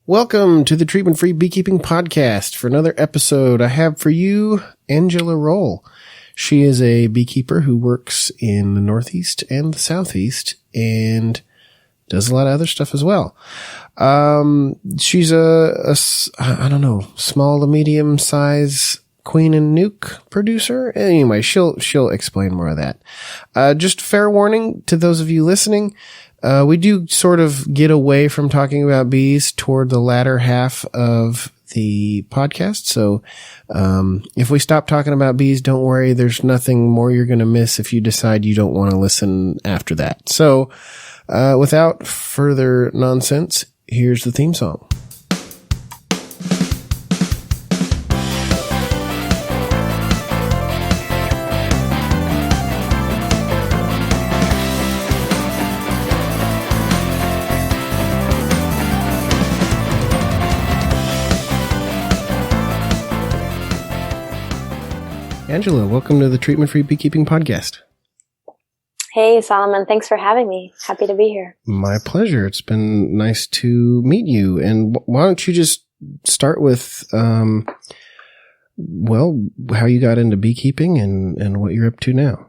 Welcome to the Treatment-Free Beekeeping Podcast. For another episode, I have for you Angela Röell. She is a beekeeper who works in the Northeast and the Southeast and does a lot of other stuff as well. She's a small to medium size queen and nuke producer. Anyway, she'll explain more of that. Just fair warning to those of you listening. We do sort of get away from talking about bees toward the latter half of the podcast. So, if we stop talking about bees, don't worry. There's nothing more you're going to miss if you decide you don't want to listen after that. So, without further nonsense, here's the theme song. Angela, welcome to the Treatment-Free Beekeeping Podcast. Hey, Solomon. Thanks for having me. Happy to be here. My pleasure. It's been nice to meet you. And why don't you just start with, how you got into beekeeping and what you're up to now?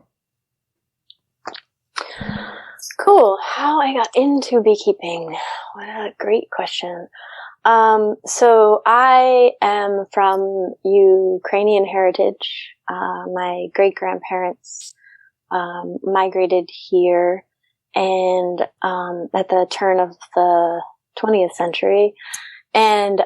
Cool. How I got into beekeeping. What a great question. So I am from Ukrainian heritage. My great-grandparents migrated here and at the turn of the 20th century. And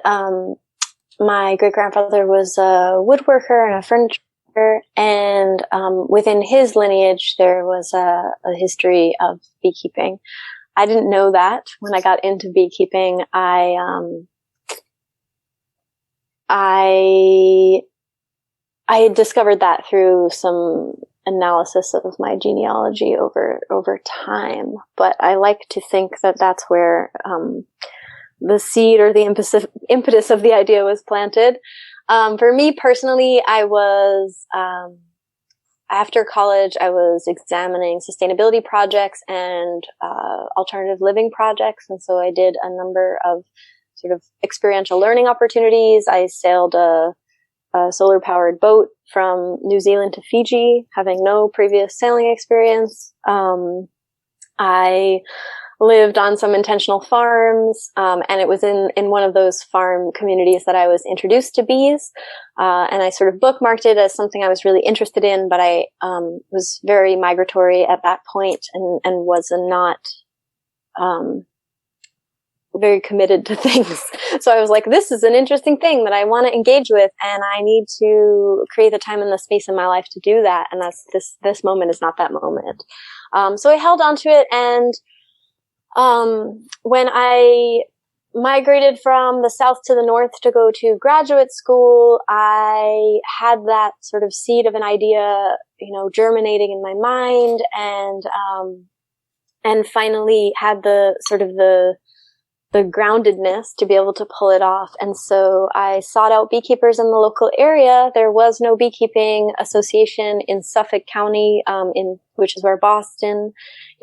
my great-grandfather was a woodworker and a furniture, and within his lineage there was a history of beekeeping. I didn't know that when I got into beekeeping. I had discovered that through some analysis of my genealogy over time. But I like to think that that's where the seed or the impetus of the idea was planted. For me personally, I was after college, I was examining sustainability projects and alternative living projects. And so I did a number of sort of experiential learning opportunities. I sailed a solar-powered boat from New Zealand to Fiji, having no previous sailing experience. I lived on some intentional farms, and it was in one of those farm communities that I was introduced to bees. And I sort of bookmarked it as something I was really interested in, but I was very migratory at that point and was not very committed to things. So I was like, this is an interesting thing that I want to engage with, and I need to create the time and the space in my life to do that. And that's this moment is not that moment. So I held on to it, and when I migrated from the south to the north to go to graduate school, I had that sort of seed of an idea, germinating in my mind, and finally had the sort of the groundedness to be able to pull it off. And so I sought out beekeepers in the local area. There was no beekeeping association in Suffolk County, which is where Boston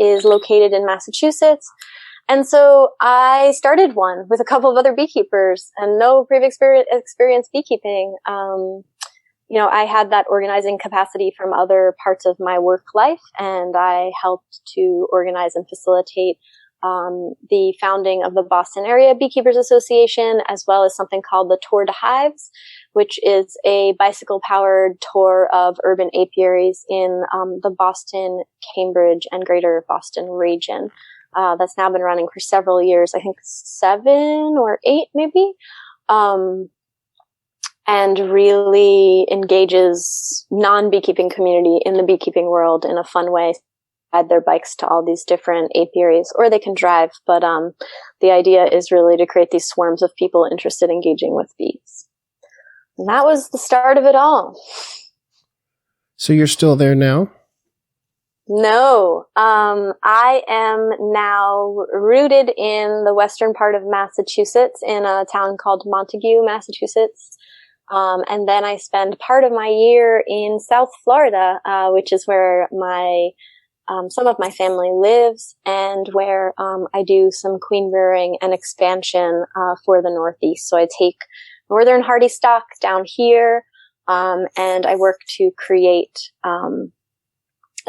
is located in Massachusetts. And so I started one with a couple of other beekeepers and no previous experience beekeeping. I had that organizing capacity from other parts of my work life, and I helped to organize and facilitate the founding of the Boston Area Beekeepers Association, as well as something called the Tour de Hives, which is a bicycle-powered tour of urban apiaries in the Boston, Cambridge, and Greater Boston region. That's now been running for several years, I think 7 or 8 maybe, and really engages non-beekeeping community in the beekeeping world in a fun way. Ride their bikes to all these different apiaries, or they can drive. But the idea is really to create these swarms of people interested in engaging with bees. And that was the start of it all. So you're still there now? No. I am now rooted in the western part of Massachusetts in a town called Montague, Massachusetts. And then I spend part of my year in South Florida, which is where my some of my family lives, and where I do some queen rearing and expansion for the Northeast. So I take northern hardy stock down here, and I work to create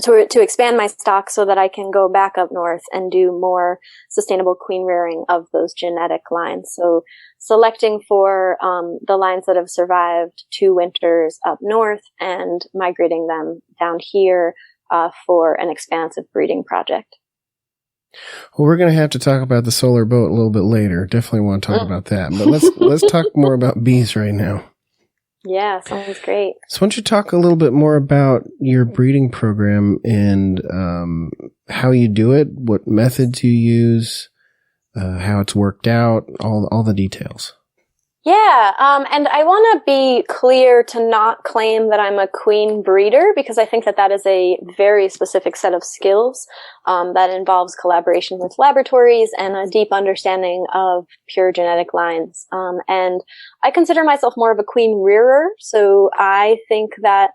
to expand my stock so that I can go back up north and do more sustainable queen rearing of those genetic lines. So selecting for the lines that have survived 2 winters up north and migrating them down here for an expansive breeding project. Well, we're going to have to talk about the solar boat a little bit later. Definitely want to talk about that. But let's talk more about bees right now. Yeah, sounds great. So why don't you talk a little bit more about your breeding program and how you do it, what methods you use, how it's worked out, all the details. Yeah, and I want to be clear to not claim that I'm a queen breeder, because I think that is a very specific set of skills that involves collaboration with laboratories and a deep understanding of pure genetic lines. And I consider myself more of a queen rearer, so I think that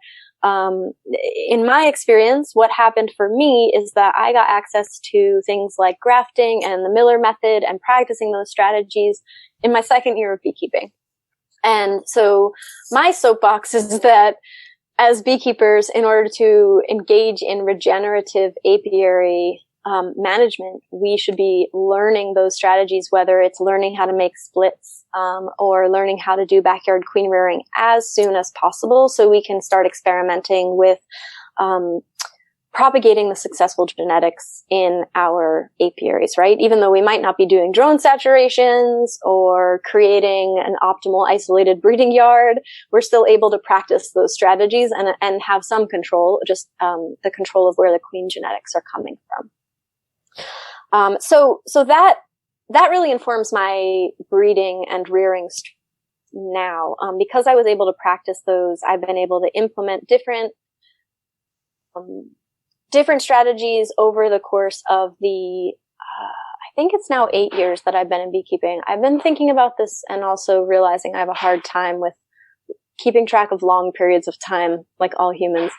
in my experience, what happened for me is that I got access to things like grafting and the Miller method and practicing those strategies in my second year of beekeeping. And so my soapbox is that as beekeepers, in order to engage in regenerative apiary management, we should be learning those strategies, whether it's learning how to make splits or learning how to do backyard queen rearing as soon as possible, so we can start experimenting with propagating the successful genetics in our apiaries, right? Even though we might not be doing drone saturations or creating an optimal isolated breeding yard, we're still able to practice those strategies and have some control, just the control of where the queen genetics are coming from. So that really informs my breeding and rearing now. Because I was able to practice those, I've been able to implement different strategies over the course of the, I think it's now 8 years that I've been in beekeeping. I've been thinking about this and also realizing I have a hard time with keeping track of long periods of time, like all humans.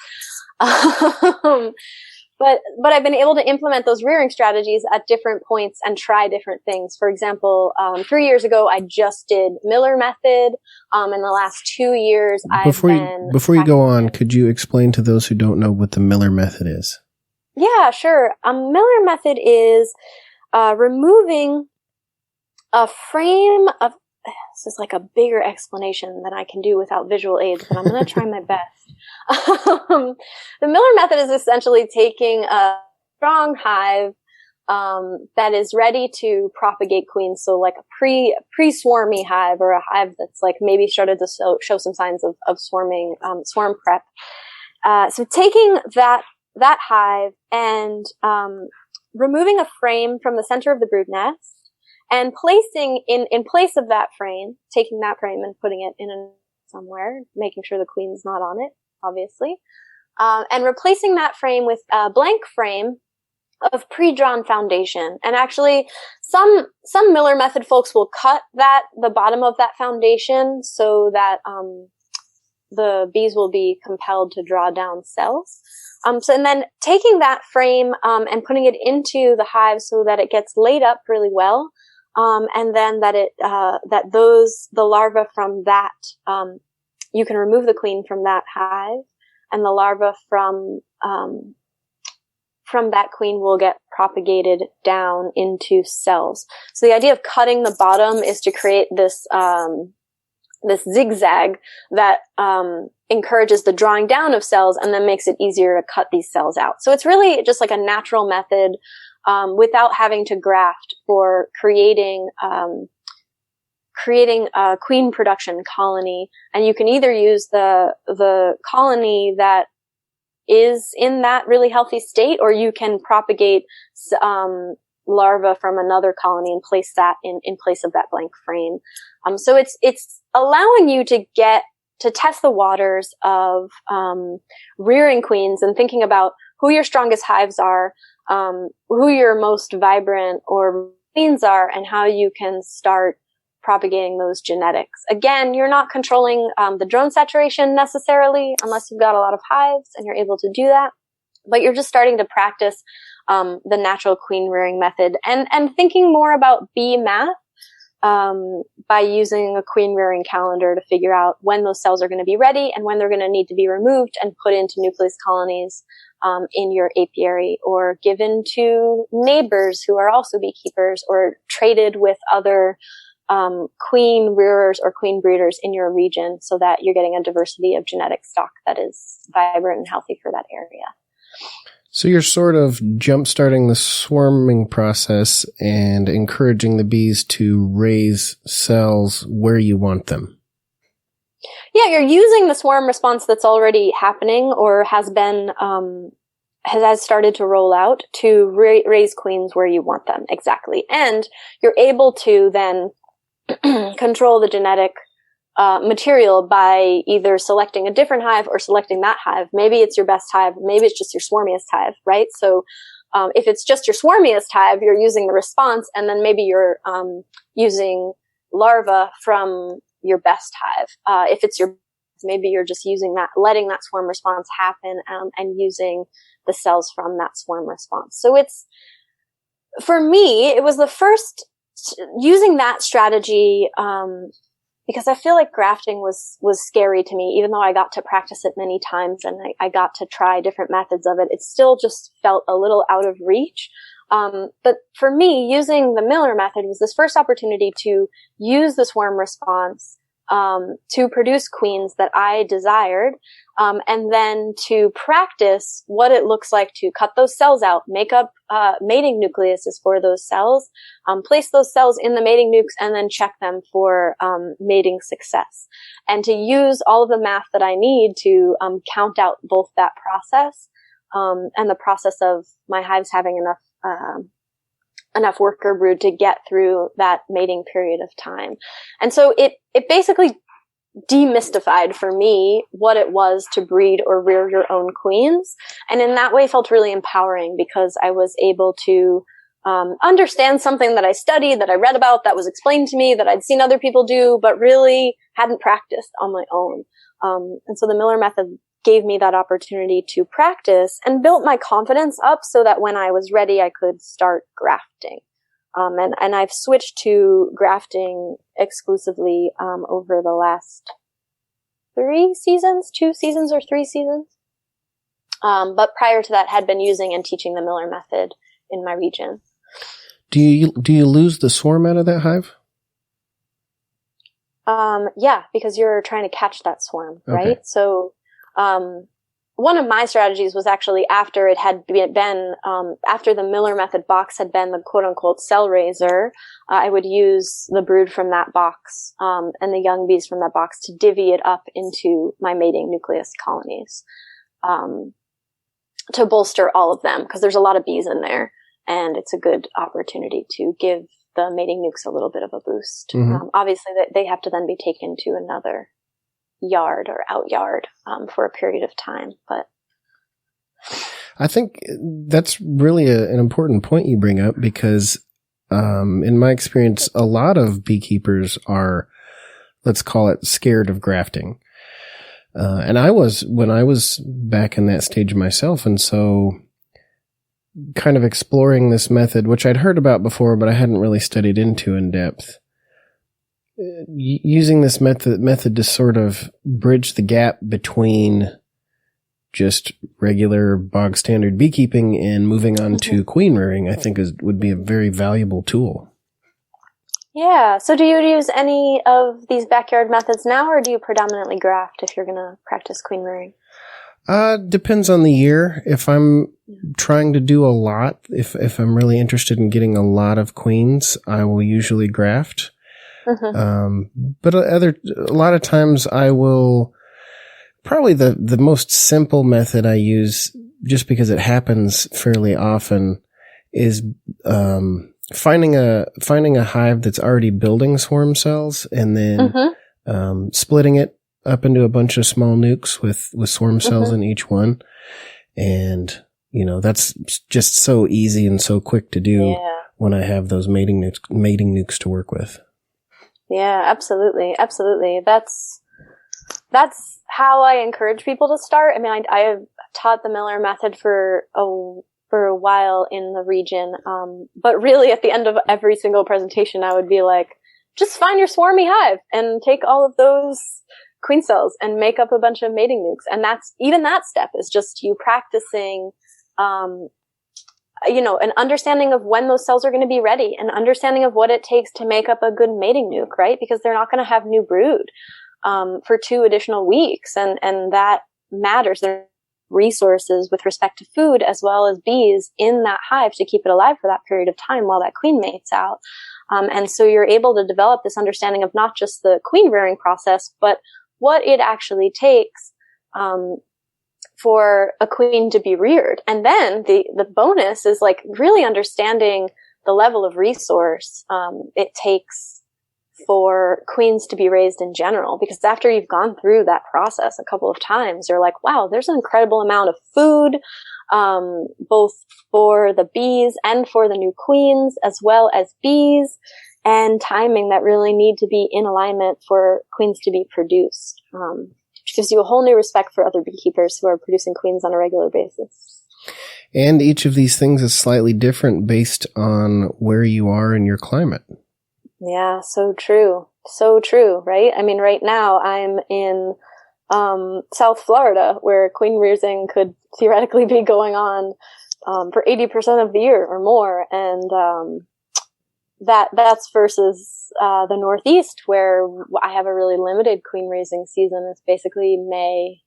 But I've been able to implement those rearing strategies at different points and try different things. For example, 3 years ago, I just did Miller method. In the last 2 years, Before you go on, could you explain to those who don't know what the Miller method is? Yeah, sure. A Miller method is removing a frame of, this is like a bigger explanation than I can do without visual aids, but I'm going to try my best. The Miller method is essentially taking a strong hive that is ready to propagate queens. So like a pre-swarmy hive, or a hive that's like maybe started to show some signs of swarming, swarm prep. So taking that hive and removing a frame from the center of the brood nest and placing in place of that frame, taking that frame and putting it in somewhere, making sure the queen's not on it, obviously, and replacing that frame with a blank frame of pre-drawn foundation. And actually, some Miller method folks will cut the bottom of that foundation so that the bees will be compelled to draw down cells. And then taking that frame and putting it into the hive so that it gets laid up really well, and then the larvae from that, you can remove the queen from that hive, and the larvae from that queen will get propagated down into cells. So the idea of cutting the bottom is to create this zigzag that encourages the drawing down of cells and then makes it easier to cut these cells out. So it's really just like a natural method without having to graft, for creating a queen production colony. And you can either use the colony that is in that really healthy state, or you can propagate larvae from another colony and place that in place of that blank frame. So it's allowing you to test the waters of rearing queens and thinking about who your strongest hives are, who your most vibrant or queens are, and how you can start propagating those genetics. Again, you're not controlling the drone saturation necessarily, unless you've got a lot of hives and you're able to do that. but you're just starting to practice the natural queen rearing method and thinking more about bee math by using a queen rearing calendar to figure out when those cells are going to be ready and when they're going to need to be removed and put into nucleus colonies in your apiary, or given to neighbors who are also beekeepers, or traded with other queen rearers or queen breeders in your region, so that you're getting a diversity of genetic stock that is vibrant and healthy for that area. So you're sort of jump-starting the swarming process and encouraging the bees to raise cells where you want them. Yeah, you're using the swarm response that's already happening or has been has started to roll out to raise queens where you want them. Exactly. And you're able to then control the genetic material by either selecting a different hive or selecting that hive. Maybe it's your best hive. Maybe it's just your swarmiest hive, right? So if it's just your swarmiest hive, you're using the response, and then maybe you're using larvae from your best hive. If it's maybe you're just using that, letting that swarm response happen, and using the cells from that swarm response. So for me, it was the first using that strategy, because I feel like grafting was scary to me, even though I got to practice it many times and I got to try different methods of it. It still just felt a little out of reach. But for me, using the Miller method was this first opportunity to use the swarm response to produce queens that I desired, and then to practice what it looks like to cut those cells out, make up mating nucleuses for those cells, place those cells in the mating nukes, and then check them for mating success. And to use all of the math that I need to count out both that process and the process of my hives having enough worker brood to get through that mating period of time. And so it basically demystified for me what it was to breed or rear your own queens. And in that way felt really empowering, because I was able to understand something that I studied, that I read about, that was explained to me, that I'd seen other people do, but really hadn't practiced on my own. And so the Miller method gave me that opportunity to practice and built my confidence up so that when I was ready, I could start grafting. And I've switched to grafting exclusively over the last 2 seasons or 3 seasons. But prior to that, had been using and teaching the Miller method in my region. Do you lose the swarm out of that hive? Yeah, because you're trying to catch that swarm, right? Okay. So one of my strategies was actually after it had been after the Miller method box had been the quote unquote cell raiser, I would use the brood from that box and the young bees from that box to divvy it up into my mating nucleus colonies to bolster all of them, because there's a lot of bees in there, and it's a good opportunity to give the mating nukes a little bit of a boost. Mm-hmm. Obviously, they have to then be taken to another yard or out yard for a period of time. But I think that's really an important point you bring up, because in my experience, a lot of beekeepers are, let's call it, scared of grafting. And I was, when I was back in that stage myself. And so kind of exploring this method, which I'd heard about before, but I hadn't really studied into in depth. Using this method to sort of bridge the gap between just regular bog standard beekeeping and moving on to queen rearing, I think would be a very valuable tool. Yeah. So do you use any of these backyard methods now, or do you predominantly graft if you're going to practice queen rearing? Depends on the year. If I'm trying to do a lot, if I'm really interested in getting a lot of queens, I will usually graft. Mm-hmm. But a lot of times I will, probably the most simple method I use, just because it happens fairly often, is finding a hive that's already building swarm cells, and then splitting it up into a bunch of small nukes with swarm cells in each one. And that's just so easy and so quick to do when I have those mating nukes to work with. Yeah, absolutely. Absolutely. That's how I encourage people to start. I mean, I taught the Miller method for a while in the region. But really at the end of every single presentation, I would be like, just find your swarmy hive and take all of those queen cells and make up a bunch of mating nukes. And even that step is just you practicing, an understanding of when those cells are going to be ready, an understanding of what it takes to make up a good mating nuke, right? Because they're not going to have new brood, for 2 additional weeks. And that matters. There are resources with respect to food as well as bees in that hive to keep it alive for that period of time while that queen mates out. And so you're able to develop this understanding of not just the queen rearing process, but what it actually takes, for a queen to be reared. And then the bonus is like really understanding the level of resource, it takes for queens to be raised in general, because after you've gone through that process a couple of times, you're like, wow, there's an incredible amount of food, both for the bees and for the new queens, as well as bees, and timing that really need to be in alignment for queens to be produced, which gives you a whole new respect for other beekeepers who are producing queens on a regular basis. And each of these things is slightly different based on where you are in your climate. Yeah, so true. So true, right? I mean, right now I'm in South Florida, where queen rearing could theoretically be going on for 80% of the year or more. And that's versus the Northeast, where I have a really limited queen raising season. It's basically May,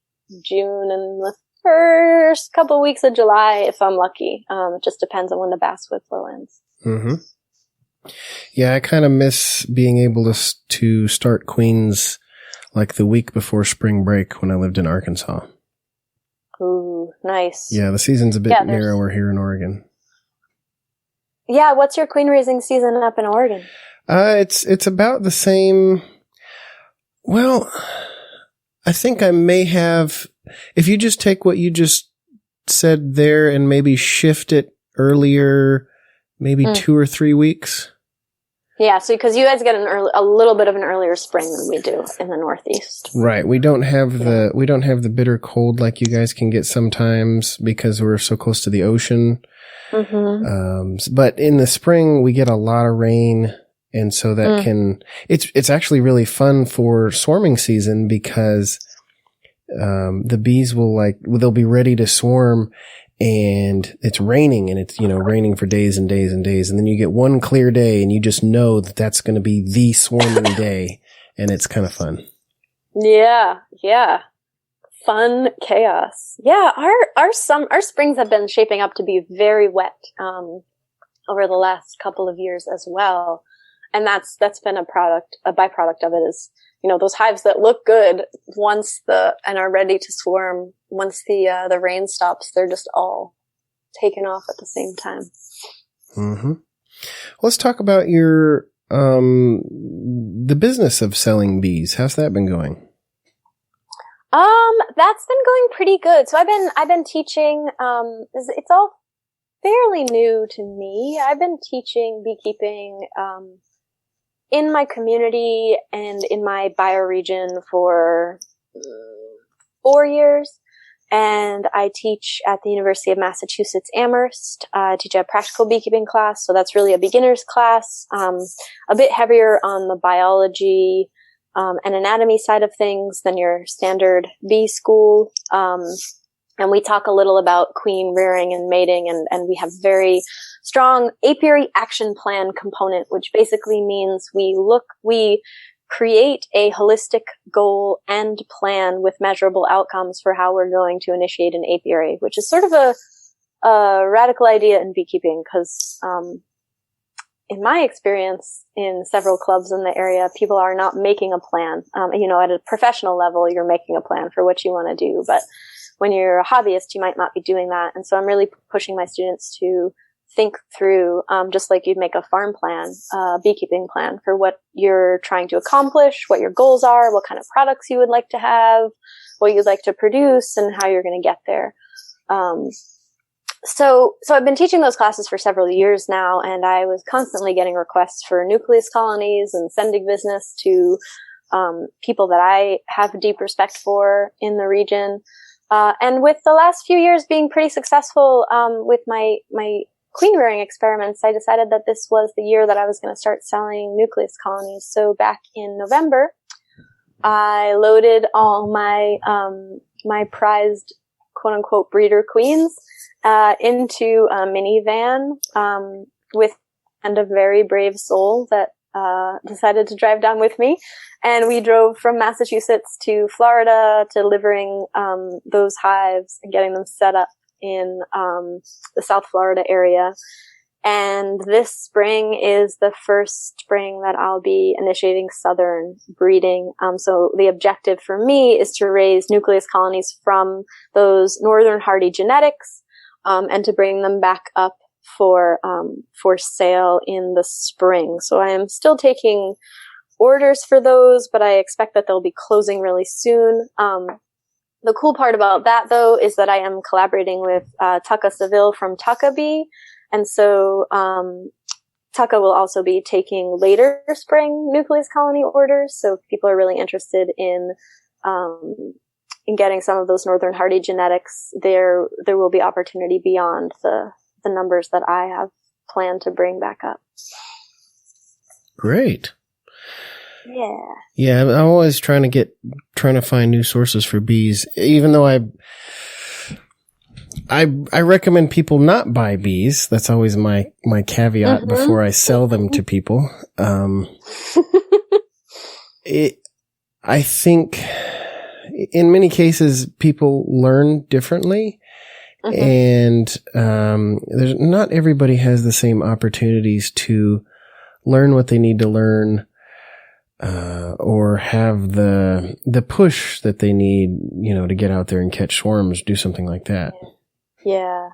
June, and the first couple of weeks of July if I'm lucky. It just depends on when the bass whip flow ends. Mm-hmm. Yeah, I kind of miss being able to start queens like the week before spring break when I lived in Arkansas. Ooh, nice. Yeah, the season's a bit narrower here in Oregon. Yeah, what's your queen raising season up in Oregon? It's about the same. Well, I think I may have, if you just take what you just said there and maybe shift it earlier, maybe 2 or 3 weeks. Yeah, so because you guys get a little bit of an earlier spring than we do in the Northeast. Right. We don't have the bitter cold like you guys can get sometimes because we're so close to the ocean. Mm-hmm. But in the spring we get a lot of rain, and so that it's actually really fun for swarming season because the bees they'll be ready to swarm. And it's raining, and it's, raining for days and days and days. And then you get one clear day and you just know that that's going to be the swarming day. And it's kind of fun. Yeah. Yeah. Fun chaos. Yeah. Our springs have been shaping up to be very wet, over the last couple of years as well. And that's been a byproduct of it is, those hives that look good and are ready to swarm once the rain stops, they're just all taken off at the same time. Mm-hmm. Let's talk about your, the business of selling bees. How's that been going? That's been going pretty good. So I've been teaching, it's all fairly new to me. I've been teaching beekeeping, in my community and in my bioregion for 4 years. And I teach at the University of Massachusetts Amherst. I teach a practical beekeeping class. So that's really a beginner's class, a bit heavier on the biology, and anatomy side of things than your standard bee school. And we talk a little about queen rearing and mating, and we have very strong apiary action plan component, which basically means we create a holistic goal and plan with measurable outcomes for how we're going to initiate an apiary, which is sort of a radical idea in beekeeping because, in my experience in several clubs in the area, people are not making a plan. At a professional level, you're making a plan for what you want to do, but when you're a hobbyist, you might not be doing that. And so I'm really pushing my students to think through, just like you'd make a farm plan, beekeeping plan for what you're trying to accomplish, what your goals are, what kind of products you would like to have, what you'd like to produce, and how you're going to get there. So I've been teaching those classes for several years now, and I was constantly getting requests for nucleus colonies and sending business to people that I have deep respect for in the region. And with the last few years being pretty successful with my queen rearing experiments, I decided that this was the year that I was going to start selling nucleus colonies. So back in November, I loaded all my my prized quote unquote breeder queens into a minivan with a very brave soul that decided to drive down with me. And we drove from Massachusetts to Florida, delivering those hives and getting them set up in the South Florida area. And this spring is the first spring that I'll be initiating southern breeding. So the objective for me is to raise nucleus colonies from those northern hardy genetics and to bring them back up for sale in the spring. So I am still taking orders for those, but I expect that they'll be closing really soon. The cool part about that, though, is that I am collaborating with Tucka Seville from Tucka Bee. And so Tucka will also be taking later spring nucleus colony orders. So if people are really interested in getting some of those northern hardy genetics, there will be opportunity beyond the numbers that I have planned to bring back up. Great. Yeah. Yeah, I'm always trying to find new sources for bees, even though I recommend people not buy bees. That's always my caveat before I sell them to people. I think in many cases people learn differently. And there's not everybody has the same opportunities to learn what they need to learn, or have the push that they need, to get out there and catch swarms, do something like that. Yeah.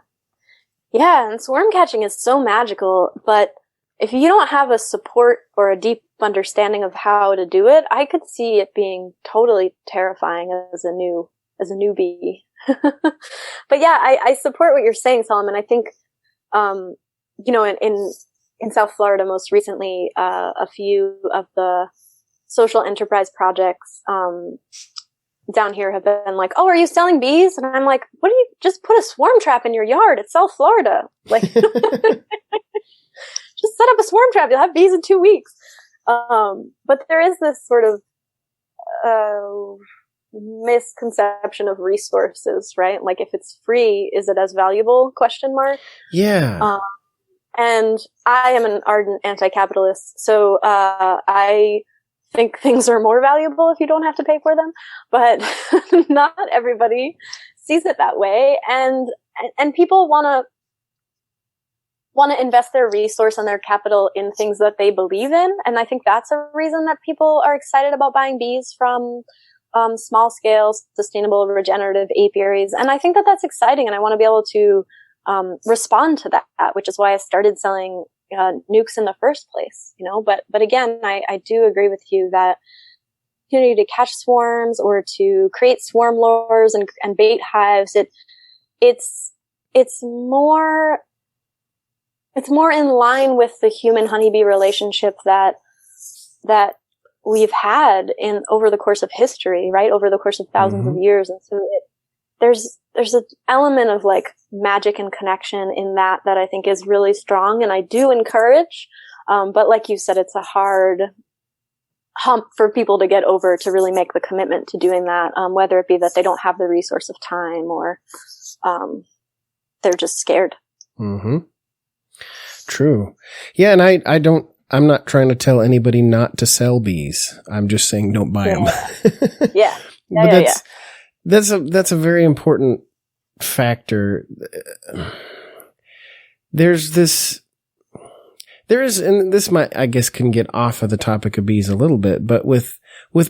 Yeah, and swarm catching is so magical, but if you don't have a support or a deep understanding of how to do it, I could see it being totally terrifying as a newbie. But yeah, I support what you're saying, Solomon. I think, in South Florida, most recently, a few of the social enterprise projects, down here have been like, "Oh, are you selling bees?" And I'm like, "What do you just put a swarm trap in your yard? It's South Florida. Like, just set up a swarm trap. You'll have bees in 2 weeks." But there is this sort of, misconception of resources, right? Like, if it's free, is it as valuable? ? Yeah. And I am an ardent anti-capitalist, so I think things are more valuable if you don't have to pay for them. But not everybody sees it that way, and people want to invest their resource and their capital in things that they believe in, and I think that's a reason that people are excited about buying bees from small scale, sustainable, regenerative apiaries. And I think that that's exciting, and I want to be able to respond to that, which is why I started selling nukes in the first place, But again, I do agree with you that opportunity to catch swarms or to create swarm lures and bait hives, it's more in line with the human honeybee relationship that we've had over the course of history, right? Over the course of thousands of years. And so there's an element of like magic and connection in that I think is really strong. And I do encourage, but like you said, it's a hard hump for people to get over to really make the commitment to doing that. Whether it be that they don't have the resource of time or, they're just scared. True. Yeah. And I'm not trying to tell anybody not to sell bees. I'm just saying don't buy them. Yeah. But that's a very important factor. There is, and this might, I guess, can get off of the topic of bees a little bit, but with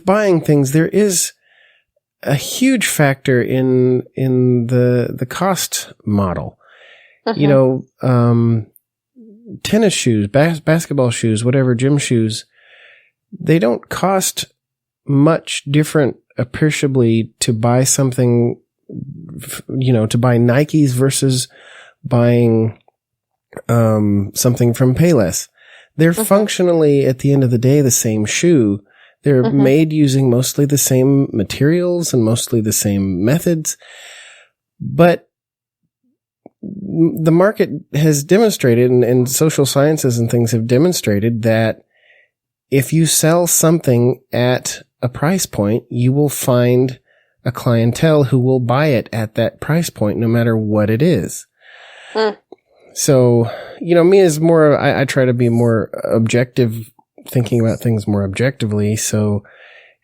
buying things, there is a huge factor in the cost model. Tennis shoes, basketball shoes, whatever, gym shoes, they don't cost much different appreciably to buy something, to buy Nikes versus buying something from Payless. They're functionally, at the end of the day, the same shoe. They're made using mostly the same materials and mostly the same methods. But the market has demonstrated, and social sciences and things have demonstrated, that if you sell something at a price point, you will find a clientele who will buy it at that price point, no matter what it is. So, me as more, I try to be more objective, thinking about things more objectively. So,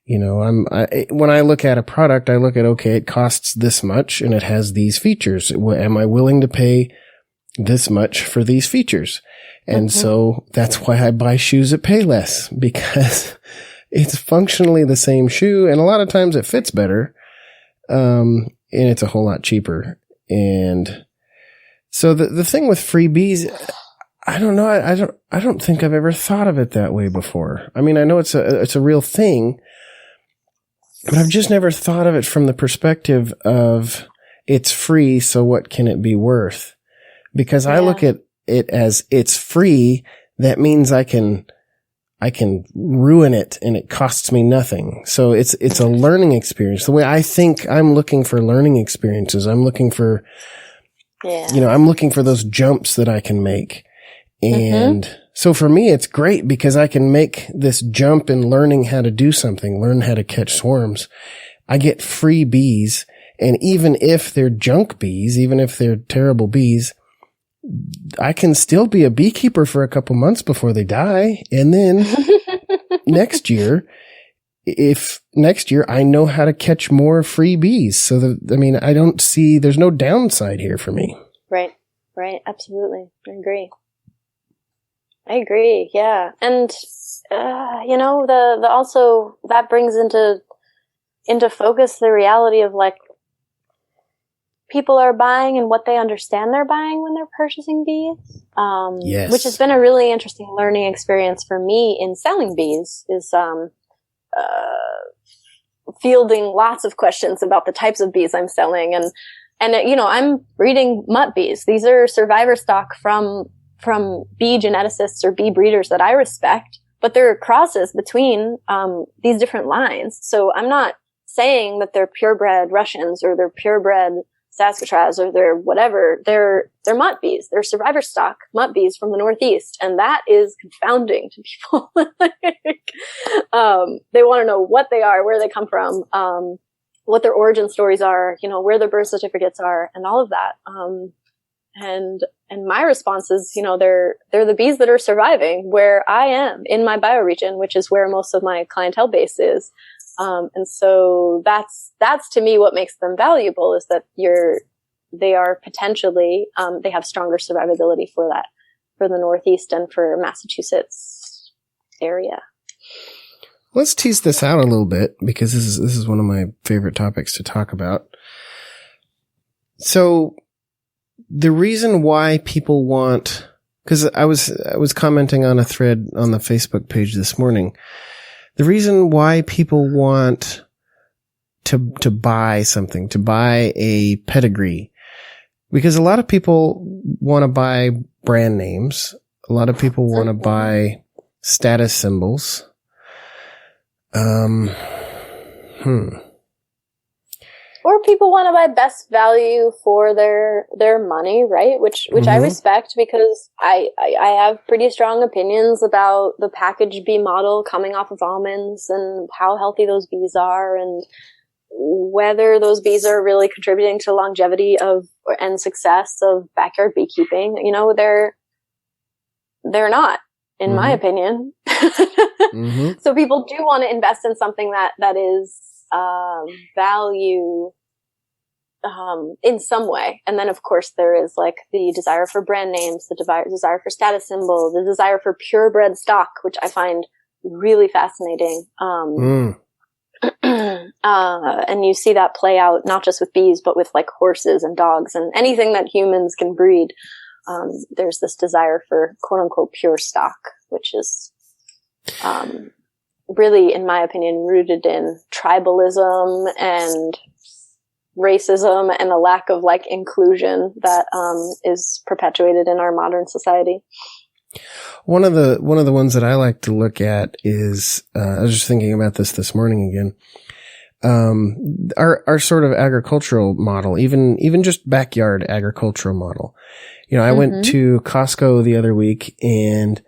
when I look at a product, I look at, okay, it costs this much and it has these features. Am I willing to pay this much for these features? And so that's why I buy shoes at Payless, because it's functionally the same shoe. And a lot of times it fits better. And it's a whole lot cheaper. And so the thing with freebies, I don't know. I don't think I've ever thought of it that way before. I mean, I know it's a real thing, but I've just never thought of it from the perspective of it's free, so what can it be worth? Because I look at it as it's free. That means I can ruin it and it costs me nothing. So it's a learning experience. The way I think I'm looking for learning experiences, I'm looking for, I'm looking for those jumps that I can make. And so for me, it's great because I can make this jump in learning how to do something, learn how to catch swarms. I get free bees. And even if they're junk bees, even if they're terrible bees, I can still be a beekeeper for a couple months before they die. And then next year I know how to catch more free bees. So I don't see, there's no downside here for me. Right. Absolutely. I agree. Yeah. And, the also that brings into focus the reality of like, people are buying and what they understand they're buying when they're purchasing bees. Yes. Which has been a really interesting learning experience for me in selling bees is, fielding lots of questions about the types of bees I'm selling. And, I'm breeding mutt bees. These are survivor stock from bee geneticists or bee breeders that I respect, but there are crosses between, these different lines. So I'm not saying that they're purebred Russians or they're purebred Saskatraz or they're whatever. They're mutt bees. They're survivor stock mutt bees from the Northeast. And that is confounding to people. They want to know what they are, where they come from, what their origin stories are, where their birth certificates are and all of that. And my response is, they're the bees that are surviving where I am in my bioregion, which is where most of my clientele base is. And so that's to me what makes them valuable is that they are potentially, they have stronger survivability for the Northeast and for Massachusetts area. Let's tease this out a little bit because this is one of my favorite topics to talk about. So the reason why people want, because I was commenting on a thread on the Facebook page this morning. The reason why people want to buy something, to buy a pedigree, because a lot of people want to buy brand names. A lot of people want to buy status symbols. Or people want to buy best value for their money, right? Which I respect because I have pretty strong opinions about the packaged bee model coming off of almonds and how healthy those bees are and whether those bees are really contributing to longevity and success of backyard beekeeping. They're not, in my opinion. So people do want to invest in something that is value in some way. And then of course there is like the desire for brand names, the desire for status symbol, the desire for purebred stock, which I find really fascinating. And you see that play out not just with bees, but with like horses and dogs and anything that humans can breed. There's this desire for quote unquote pure stock, which is really, in my opinion, rooted in tribalism and racism and a lack of like inclusion that is perpetuated in our modern society. One of the ones that I like to look at is, I was just thinking about this morning again. Our sort of agricultural model, even just backyard agricultural model. You know, I went to Costco the other week and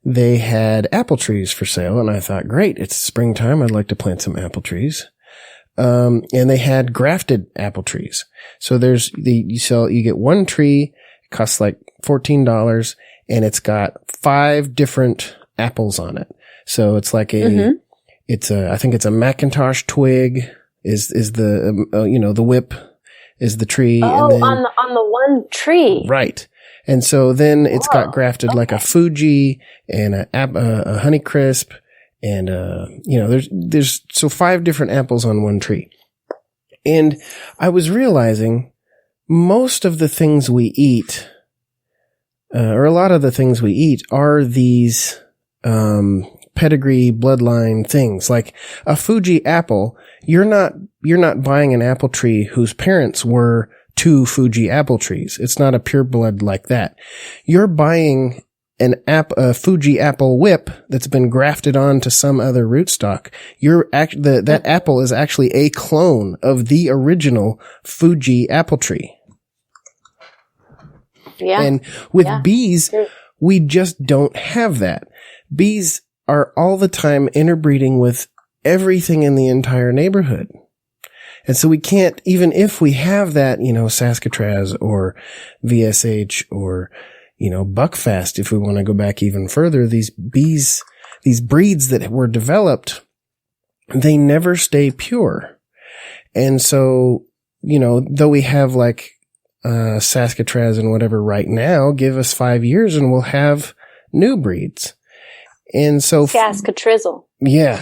they had apple trees for sale, and I thought, great, it's springtime. I'd like to plant some apple trees. And they had grafted apple trees. So you get one tree, it costs like $14, and it's got 5 different apples on it. So it's like I think it's a Macintosh twig is the, the whip is the tree. Oh, and then, on the one tree. Right. And so then it's got grafted like a Fuji and a Honeycrisp and, there's 5 different apples on one tree. And I was realizing most of the things we eat, or a lot of the things we eat are these, pedigree bloodline things. Like a Fuji apple, you're not buying an apple tree whose parents were 2 Fuji apple trees. It's not a pure blood like that. You're buying a Fuji apple whip that's been grafted onto some other rootstock. That apple is actually a clone of the original Fuji apple tree. Yeah. And with bees, we just don't have that. Bees are all the time interbreeding with everything in the entire neighborhood. And so we can't, even if we have that, Saskatraz or VSH or, Buckfast, if we want to go back even further, these breeds that were developed, they never stay pure. And so, though we have like, Saskatraz and whatever right now, give us 5 years and we'll have new breeds. And so, Saskatrizzle. Yeah.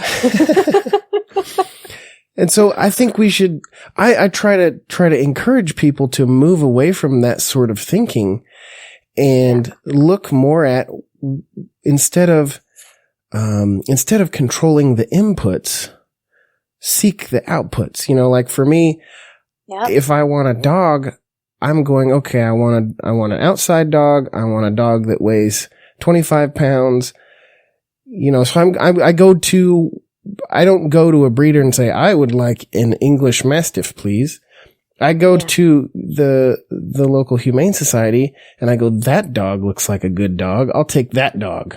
And so I think we should, I try to encourage people to move away from that sort of thinking and look more at, instead of controlling the inputs, seek the outputs. Like for me, if I want a dog, I'm going, okay, I want an outside dog. I want a dog that weighs 25 pounds. So I don't go to a breeder and say, I would like an English Mastiff, please. I go to the local humane society and I go, that dog looks like a good dog. I'll take that dog.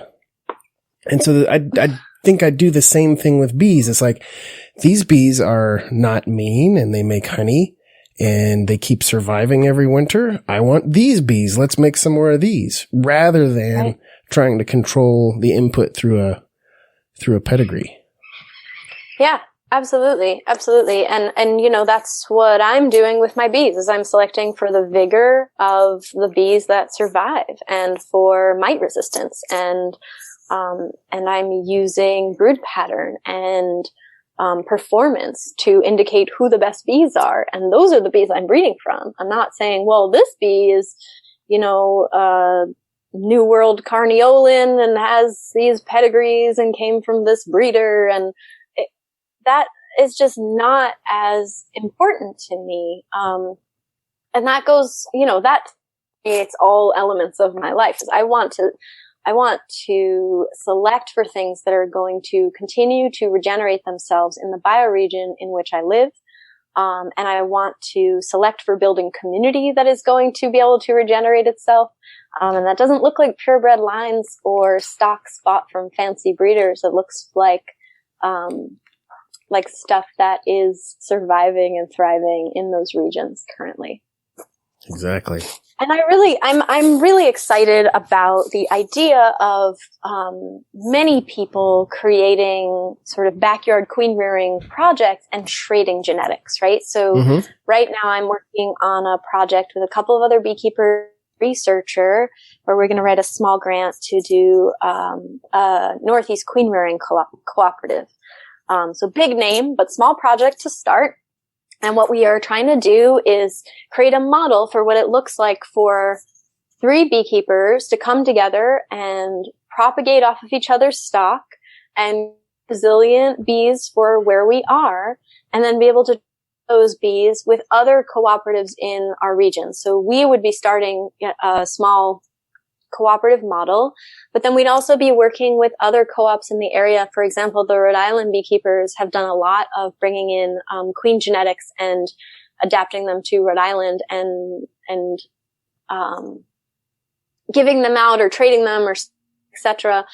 And so I think I do the same thing with bees. It's like, these bees are not mean and they make honey and they keep surviving every winter. I want these bees. Let's make some more of these, rather than trying to control the input through a pedigree. Yeah, absolutely. Absolutely. And, that's what I'm doing with my bees, is I'm selecting for the vigor of the bees that survive and for mite resistance. And I'm using brood pattern and, performance to indicate who the best bees are. And those are the bees I'm breeding from. I'm not saying, well, this bee is, New World Carniolan and has these pedigrees and came from this breeder, and that is just not as important to me. And that goes, that it's all elements of my life. I want to select for things that are going to continue to regenerate themselves in the bioregion in which I live. And I want to select for building community that is going to be able to regenerate itself. And that doesn't look like purebred lines or stocks bought from fancy breeders. It looks like stuff that is surviving and thriving in those regions currently. Exactly. And I'm really excited about the idea of many people creating sort of backyard queen rearing projects and trading genetics, right? So right now I'm working on a project with a couple of other beekeeper researcher where we're going to write a small grant to do a Northeast queen rearing cooperative. So big name, but small project to start. And what we are trying to do is create a model for what it looks like for 3 beekeepers to come together and propagate off of each other's stock and resilient bees for where we are, and then be able to those bees with other cooperatives in our region. So we would be starting a small cooperative model. But then we'd also be working with other co-ops in the area. For example, the Rhode Island beekeepers have done a lot of bringing in queen genetics and adapting them to Rhode Island and giving them out or trading them or etc.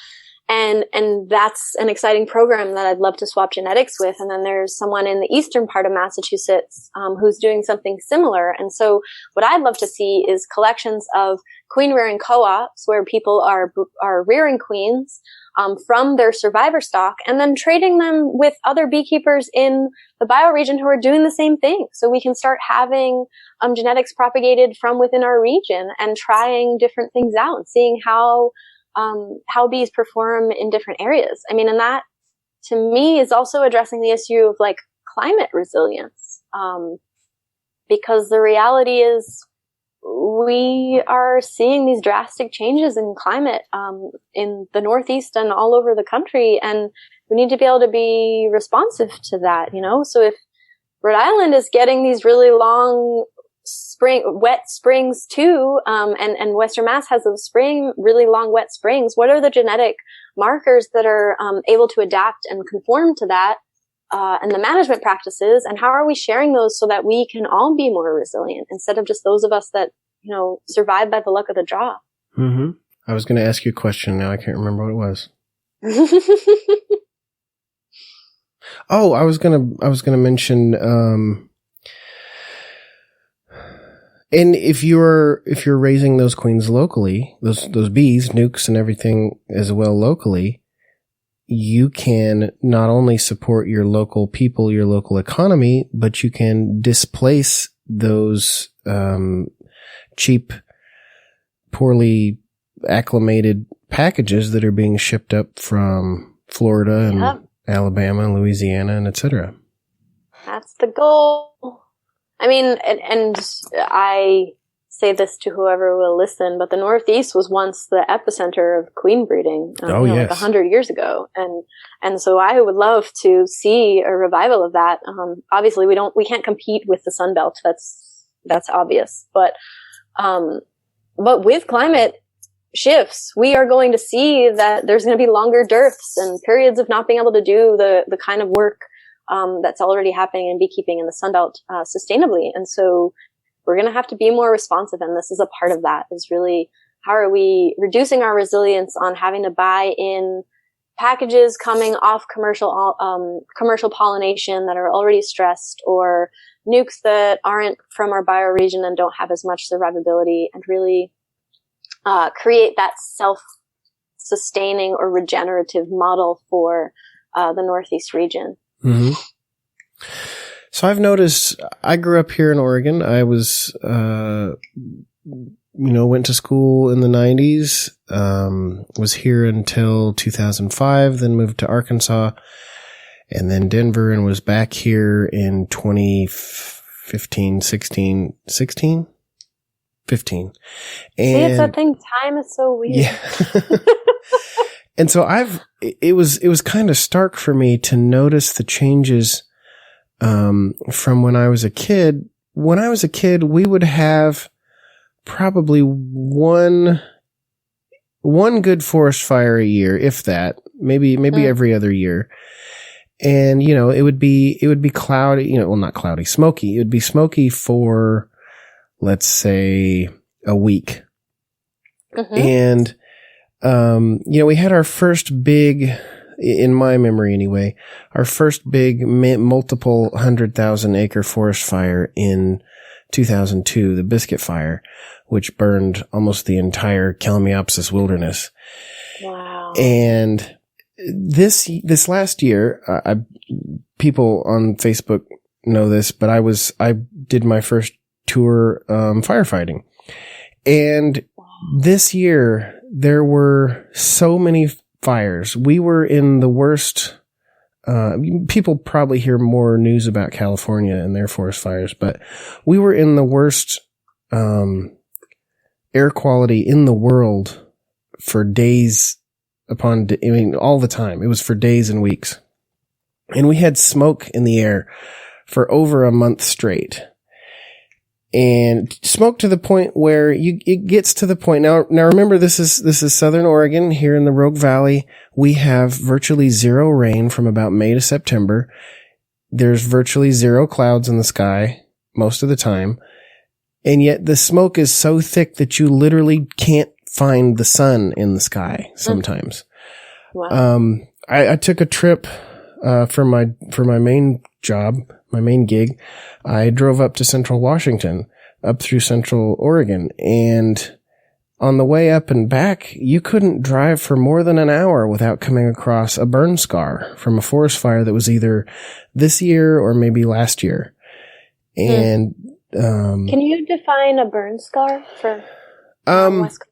And that's an exciting program that I'd love to swap genetics with. And then there's someone in the eastern part of Massachusetts who's doing something similar. And so what I'd love to see is collections of queen rearing co-ops where people are rearing queens from their survivor stock and then trading them with other beekeepers in the bioregion who are doing the same thing. So we can start having genetics propagated from within our region and trying different things out and seeing how bees perform in different areas. I mean, and that to me is also addressing the issue of like climate resilience. Because the reality is we are seeing these drastic changes in climate, in the Northeast and all over the country. And we need to be able to be responsive to that, you know? So if Rhode Island is getting these really long wet springs too, and Western Mass has those really long wet springs. What are the genetic markers that are able to adapt and conform to that, and the management practices, and how are we sharing those so that we can all be more resilient instead of just those of us that, you know, survive by the luck of the draw? Mm-hmm. I was going to ask you a question. Now I can't remember what it was. Oh, I was going to mention, and if you're raising those queens locally, those bees, nukes and everything as well locally, you can not only support your local people, your local economy, but you can displace those cheap, poorly acclimated packages that are being shipped up from Florida and Alabama and Louisiana and etc. That's the goal. I mean, and I say this to whoever will listen, but the Northeast was once the epicenter of queen breeding, yes. Like 100 years ago. And so I would love to see a revival of that. Obviously we can't compete with the Sun Belt. That's obvious. But with climate shifts, we are going to see that there's going to be longer dearths and periods of not being able to do the kind of work that's already happening in beekeeping in the Sunbelt sustainably. And so we're going to have to be more responsive. And this is a part of that, is really how are we reducing our resilience on having to buy in packages coming off commercial pollination that are already stressed, or nukes that aren't from our bioregion and don't have as much survivability, and really create that self-sustaining or regenerative model for the Northeast region. Mm-hmm. So I've noticed, I grew up here in Oregon. I was, went to school in the 90s, was here until 2005, then moved to Arkansas and then Denver, and was back here in 2015, 16, 15. And see, it's that thing. Time is so weird. Yeah. And so it was kind of stark for me to notice the changes, from when I was a kid. When I was a kid, we would have probably one good forest fire a year, if that, maybe every other year. And, it would be cloudy, not cloudy, smoky. It would be smoky for, let's say, a week. Mm-hmm. And, we had our first big, in my memory anyway, our first big multiple 100,000 acre forest fire in 2002, the Biscuit Fire, which burned almost the entire Kalmiopsis wilderness. Wow. And this last year, people on Facebook know this, but I did my first tour, firefighting. And this year, there were so many fires. We were in the worst, people probably hear more news about California and their forest fires, but we were in the worst, air quality in the world for days all the time. It was for days and weeks. And we had smoke in the air for over a month straight. and smoke to the point where it gets to the point. Now remember, this is Southern Oregon. Here in the Rogue Valley, we have virtually zero rain from about May to September. There's virtually zero clouds in the sky most of the time. And yet the smoke is so thick that you literally can't find the sun in the sky sometimes. Wow. I took a trip, for my main job, my main gig. I drove up to Central Washington, up through Central Oregon, and on the way up and back, you couldn't drive for more than an hour without coming across a burn scar from a forest fire that was either this year or maybe last year. And, can you define a burn scar for West Coast?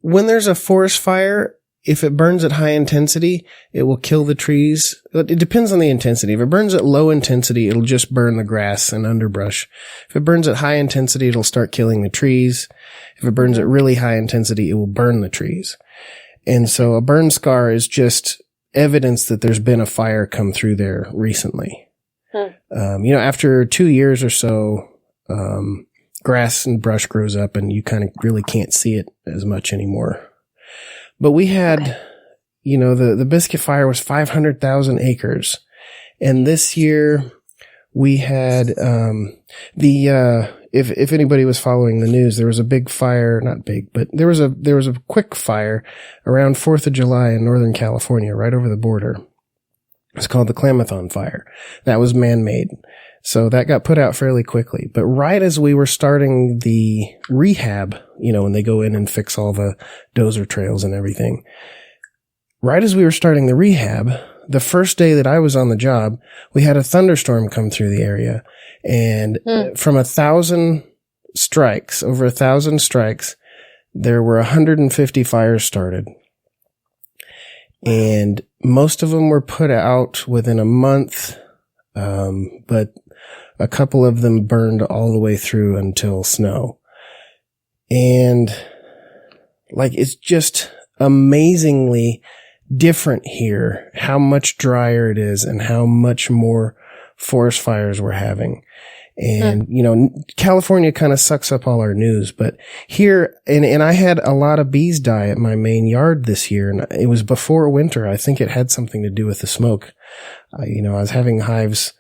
When there's a forest fire, if it burns at high intensity, it will kill the trees. It depends on the intensity. If it burns at low intensity, it'll just burn the grass and underbrush. If it burns at high intensity, it'll start killing the trees. If it burns at really high intensity, it will burn the trees. And so a burn scar is just evidence that there's been a fire come through there recently. After 2 years or so, grass and brush grows up and you kind of really can't see it as much anymore. But we had, the Biscuit Fire was 500,000 acres. And this year we had, if anybody was following the news, there was a big fire, not big, but there was a quick fire around 4th of July in Northern California, right over the border. It's called the Klamathon Fire. That was man-made. So that got put out fairly quickly. But right as we were starting the rehab, when they go in and fix all the dozer trails and everything, right as we were starting the rehab, the first day that I was on the job, we had a thunderstorm come through the area. And from 1,000 strikes, over 1,000 strikes, there were 150 fires started. And most of them were put out within a month, but a couple of them burned all the way through until snow. And it's just amazingly different here, how much drier it is and how much more forest fires we're having. And, California kind of sucks up all our news, but here, and I had a lot of bees die at my main yard this year, and it was before winter. I think it had something to do with the smoke. I was having hives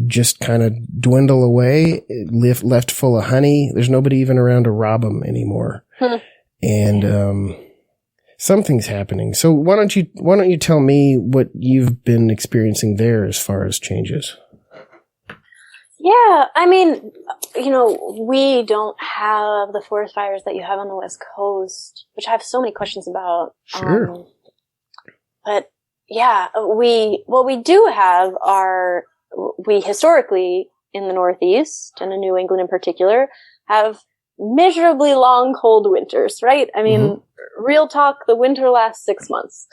just kind of dwindle away, left full of honey. There's nobody even around to rob them anymore. And, something's happening. So why don't you tell me what you've been experiencing there as far as changes? Yeah, I mean, we don't have the forest fires that you have on the West Coast, which I have so many questions about. Sure. But yeah, we do have we historically in the Northeast and in New England in particular have miserably long cold winters, right? I mean, real talk, the winter lasts 6 months.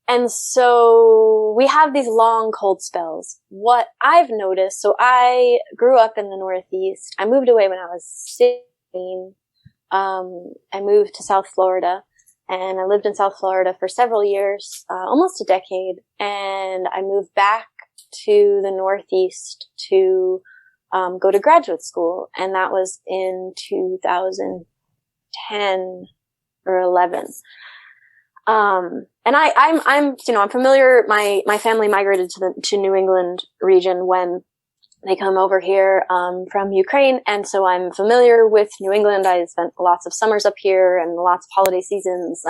And so we have these long cold spells. What I've noticed, so I grew up in the Northeast. I moved away when I was 16. I moved to South Florida, and I lived in South Florida for several years, almost a decade. And I moved back to the Northeast to go to graduate school, and that was in 2010 or 11. And I'm familiar. My family migrated to New England region when they come over here, from Ukraine. And so I'm familiar with New England. I spent lots of summers up here and lots of holiday seasons.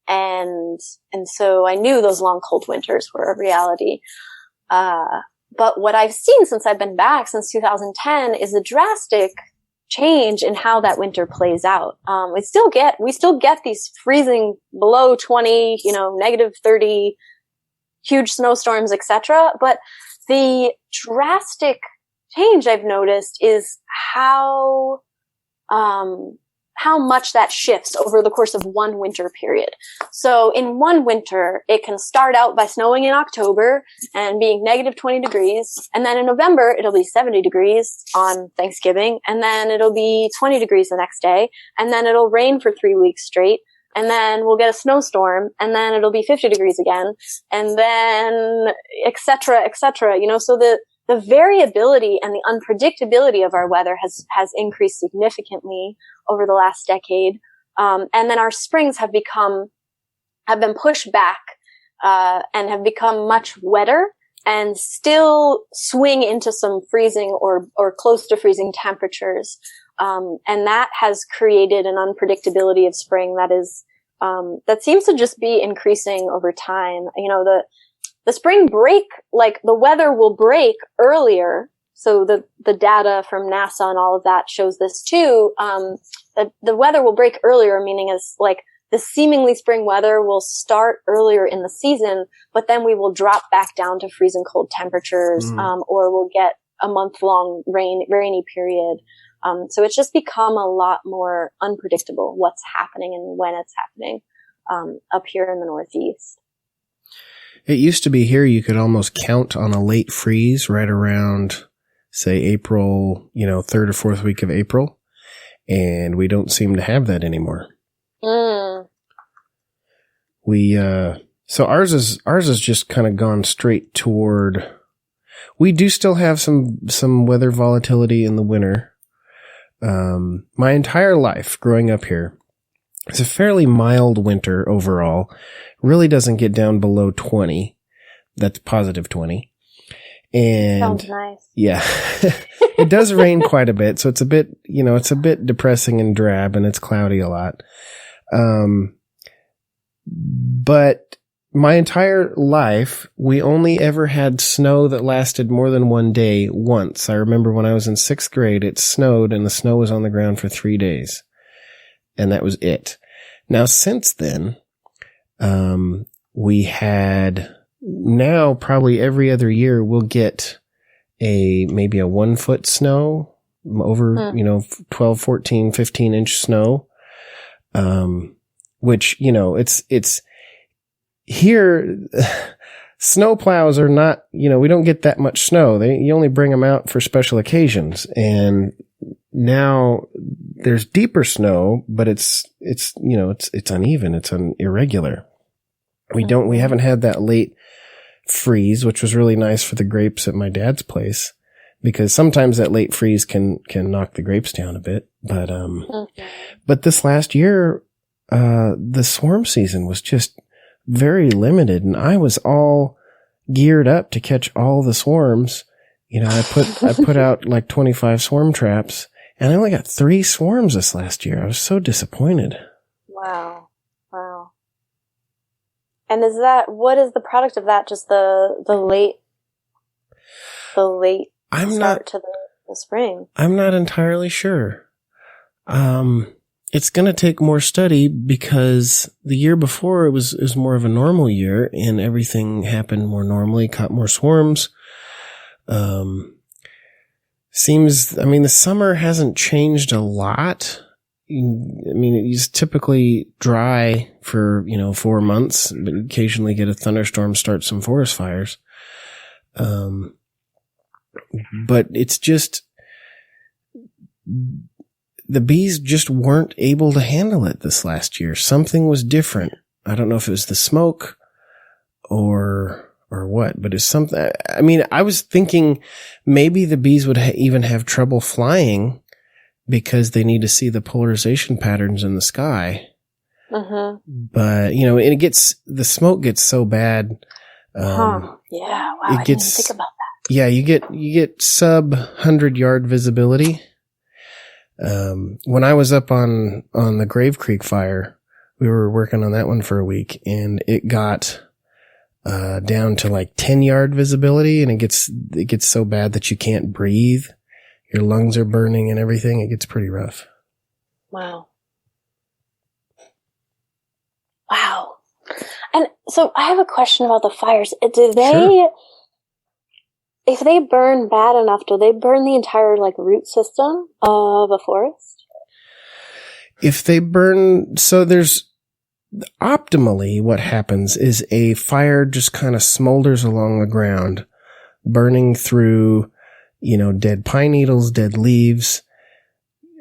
And so I knew those long cold winters were a reality. But what I've seen since I've been back since 2010 is a drastic change in how that winter plays out. We still get these freezing below 20, negative 30, huge snowstorms, etc. But the drastic change I've noticed is how much that shifts over the course of one winter period. So in one winter, it can start out by snowing in October and being negative 20 degrees. And then in November, it'll be 70 degrees on Thanksgiving. And then it'll be 20 degrees the next day. And then it'll rain for 3 weeks straight. and then we'll get a snowstorm, and then it'll be 50 degrees again, and then et cetera, so the variability and the unpredictability of our weather has increased significantly over the last decade. And then our springs have been pushed back, and have become much wetter and still swing into some freezing or close to freezing temperatures. And that has created an unpredictability of spring that seems to just be increasing over time. The spring break, like the weather will break earlier. So the data from NASA and all of that shows this too. The weather will break earlier, meaning is like the seemingly spring weather will start earlier in the season, but then we will drop back down to freezing cold temperatures, or we'll get a month-long rainy period. So it's just become a lot more unpredictable what's happening and when it's happening, up here in the Northeast. It used to be here you could almost count on a late freeze right around, say, April, 3rd or 4th week of April. And we don't seem to have that anymore. So ours has just kind of gone straight toward, we do still have some weather volatility in the winter. My entire life growing up here, it's a fairly mild winter overall. Really doesn't get down below 20. That's positive 20. And sounds nice. Yeah. It does rain quite a bit, so it's a bit, it's a bit depressing and drab, and it's cloudy a lot. But my entire life, we only ever had snow that lasted more than one day once. I remember when I was in 6th grade, it snowed, and the snow was on the ground for 3 days. And that was it. Now, since then, we had, now probably every other year we'll get maybe a 1 foot snow over, 12, 14, 15 inch snow. Which, it's here, snow plows are not, we don't get that much snow. You only bring them out for special occasions. And now there's deeper snow, but it's uneven. It's irregular. We haven't had that late freeze, which was really nice for the grapes at my dad's place, because sometimes that late freeze can knock the grapes down a bit. But this last year, the swarm season was just very limited, and I was all geared up to catch all the swarms. I put out like 25 swarm traps, and I only got 3 swarms this last year. I was so disappointed. Wow. And what is the product of that? Just the late start to the spring? I'm not entirely sure. It's going to take more study, because the year before it was more of a normal year and everything happened more normally, caught more swarms. The summer hasn't changed a lot. It's typically dry for, 4 months, but occasionally get a thunderstorm, start some forest fires. But it's just, the bees just weren't able to handle it this last year. Something was different. I don't know if it was the smoke or what, but it's something. I was thinking maybe the bees would even have trouble flying because they need to see the polarization patterns in the sky. But, and the smoke gets so bad. Yeah. Wow. I didn't think about that. Yeah. You get sub 100-yard visibility. When I was up on the Grave Creek fire, we were working on that one for a week, and it got down to like 10-yard visibility, and it gets so bad that you can't breathe. Your lungs are burning and everything. It gets pretty rough. Wow. And so I have a question about the fires. Sure. If they burn bad enough, do they burn the entire root system of a forest? If they burn, so there's optimally what happens is a fire just kind of smolders along the ground, burning through, dead pine needles, dead leaves.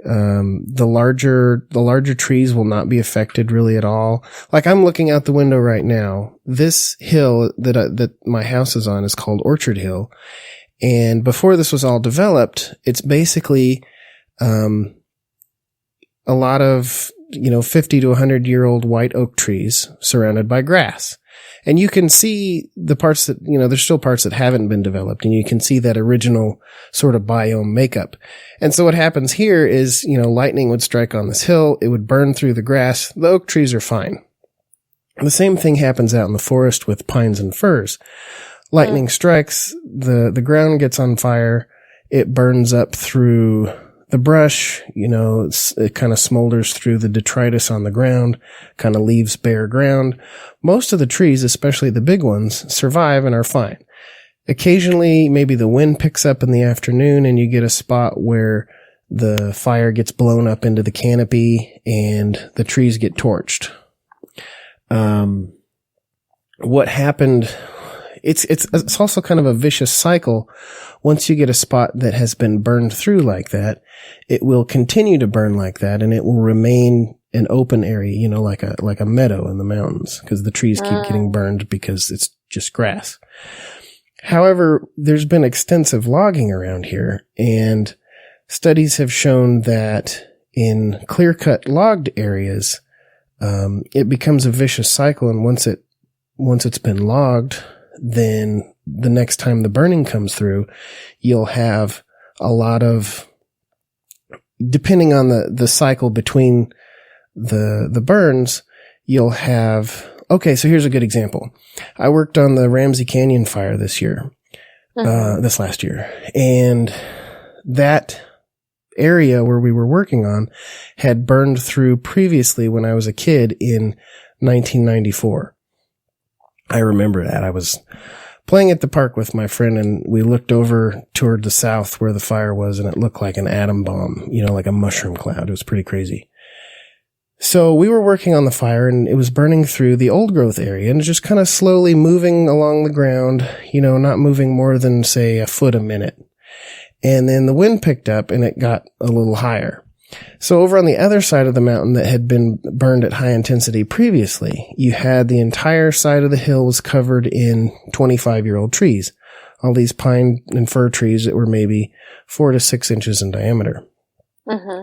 The larger trees will not be affected really at all. Like I'm looking out the window right now. This hill that my house is on is called Orchard Hill. And before this was all developed, it's basically, a lot of, 50 to 100-year-old white oak trees surrounded by grass. And you can see the parts that, there's still parts that haven't been developed, and you can see that original sort of biome makeup. And so what happens here is, lightning would strike on this hill. It would burn through the grass. The oak trees are fine. The same thing happens out in the forest with pines and firs. Lightning strikes, the ground gets on fire. It burns up through the brush, it kind of smolders through the detritus on the ground, kind of leaves bare ground. Most of the trees, especially the big ones, survive and are fine. Occasionally, maybe the wind picks up in the afternoon and you get a spot where the fire gets blown up into the canopy and the trees get torched. What happened, it's also kind of a vicious cycle. Once you get a spot that has been burned through like that, it will continue to burn like that, and it will remain an open area, like a meadow in the mountains, because the trees keep getting burned because it's just grass. However, there's been extensive logging around here, and studies have shown that in clear-cut logged areas, it becomes a vicious cycle, and once it's been logged, then the next time the burning comes through, you'll have a lot of, depending on the cycle between the burns, you'll have, okay, so here's a good example. I worked on the Ramsey Canyon fire this last year, and that area where we were working on had burned through previously when I was a kid in 1994. I remember that. I was playing at the park with my friend, and we looked over toward the south where the fire was, and it looked like an atom bomb, like a mushroom cloud. It was pretty crazy. So we were working on the fire, and it was burning through the old growth area and just kind of slowly moving along the ground, not moving more than, say, a foot a minute. And then the wind picked up and it got a little higher. So over on the other side of the mountain that had been burned at high intensity previously, you had the entire side of the hill was covered in 25-year-old trees. All these pine and fir trees that were maybe 4 to 6 inches in diameter.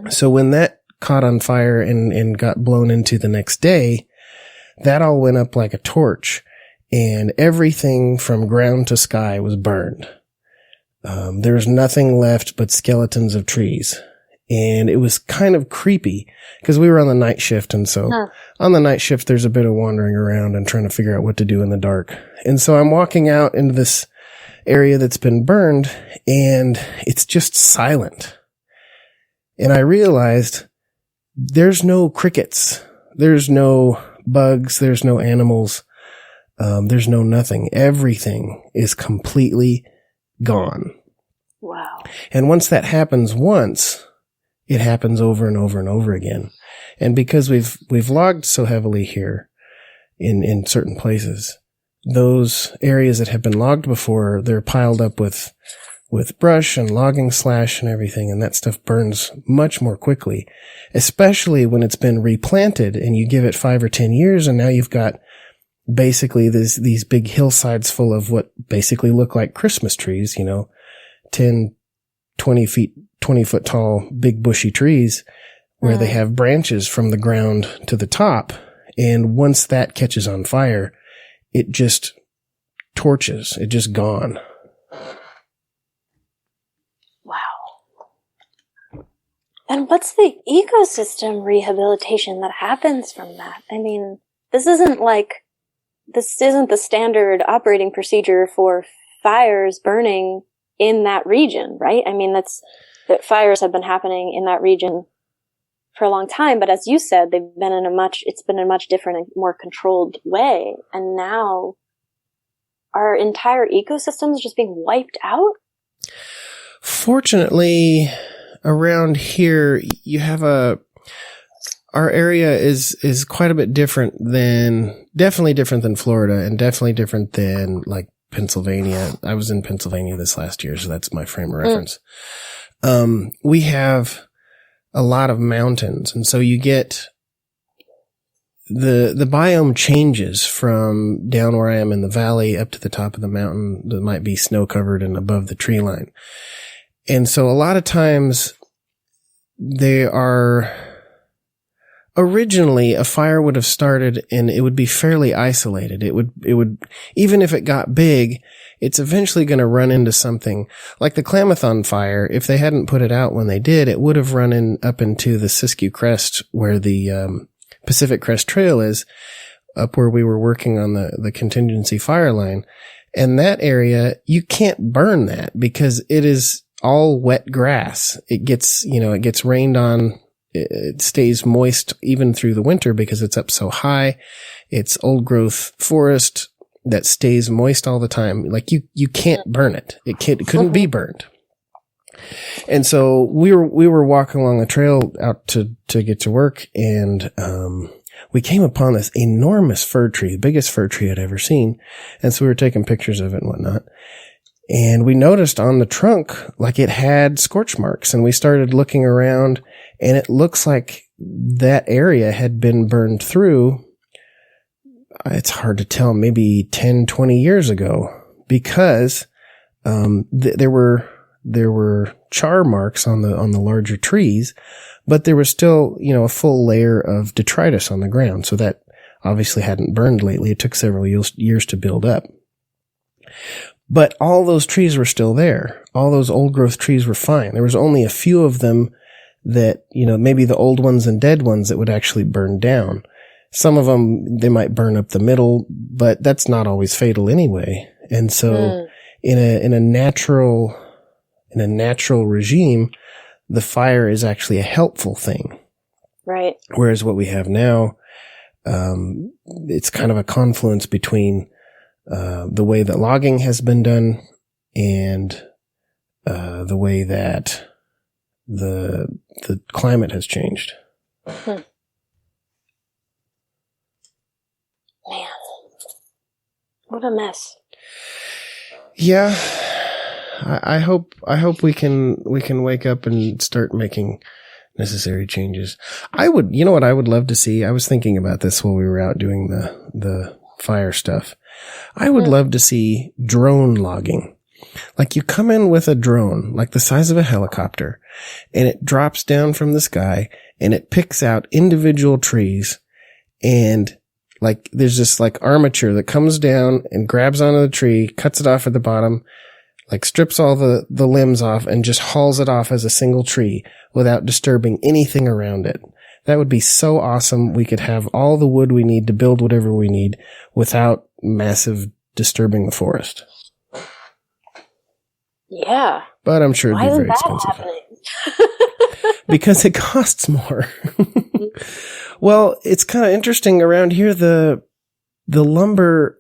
So when that caught on fire and got blown into the next day, that all went up like a torch, and everything from ground to sky was burned. There was nothing left but skeletons of trees. And it was kind of creepy because we were on the night shift. And so on the night shift, there's a bit of wandering around and trying to figure out what to do in the dark. And so I'm walking out into this area that's been burned, and it's just silent. And I realized there's no crickets. There's no bugs. There's no animals. There's no nothing. Everything is completely gone. Wow. And once that happens once, it happens over and over and over again. And because we've logged so heavily here in certain places, those areas that have been logged before, they're piled up with brush and logging slash and everything, and that stuff burns much more quickly, especially when it's been replanted and you give it 5 or 10 years, and now you've got basically these big hillsides full of what basically look like Christmas trees, 10, 20 foot tall, big bushy trees where they have branches from the ground to the top. And once that catches on fire, it just torches. It's just gone. Wow. And what's the ecosystem rehabilitation that happens from that? I mean, this isn't the standard operating procedure for fires burning in that region, right? I mean, that fires have been happening in that region for a long time, but as you said, it's been a much different and more controlled way. And now our entire ecosystem is just being wiped out. Fortunately, around here, you have our area is quite a bit definitely different than Florida, and definitely different than like Pennsylvania. I was in Pennsylvania this last year, so that's my frame of reference. We have a lot of mountains. And so you get the biome changes from down where I am in the valley up to the top of the mountain that might be snow covered and above the tree line. And so a lot of times they are originally a fire would have started and it would be fairly isolated. It would, even if it got big, it's eventually going to run into something like the Klamathon fire. If they hadn't put it out when they did, it would have run up into the Siskiyou Crest where the, Pacific Crest Trail is, up where we were working on the contingency fire line. And that area, you can't burn that because it is all wet grass. It gets rained on. It stays moist even through the winter because it's up so high. It's old growth forest that stays moist all the time. Like you can't burn it. It couldn't be burned. And so we were walking along the trail out to get to work, and we came upon this enormous fir tree, the biggest fir tree I'd ever seen. And so we were taking pictures of it and whatnot. And we noticed on the trunk, like it had scorch marks, and we started looking around, and it looks like that area had been burned through. It's hard to tell, maybe 10, 20 years ago, because there were char marks on the larger trees, but there was still, a full layer of detritus on the ground. So that obviously hadn't burned lately. It took several years to build up. But all those trees were still there. All those old growth trees were fine. There was only a few of them that, maybe the old ones and dead ones that would actually burn down. Some of them, they might burn up the middle, but that's not always fatal anyway. And so in a natural regime, the fire is actually a helpful thing. Right. Whereas what we have now, it's kind of a confluence between the way that logging has been done and the way that the climate has changed. Man, what a mess. Yeah. I hope we can wake up and start making necessary changes. You know what I would love to see? I was thinking about this while we were out doing the fire stuff. I would love to see drone logging. Like you come in with a drone, like the size of a helicopter, and it drops down from the sky and it picks out individual trees, and like there's this like armature that comes down and grabs onto the tree, cuts it off at the bottom, like strips all the limbs off and just hauls it off as a single tree without disturbing anything around it. That would be so awesome. We could have all the wood we need to build whatever we need without massive disturbing the forest. Yeah. But I'm sure it'd be very expensive. Because it costs more. Well, it's kind of interesting around here. The lumber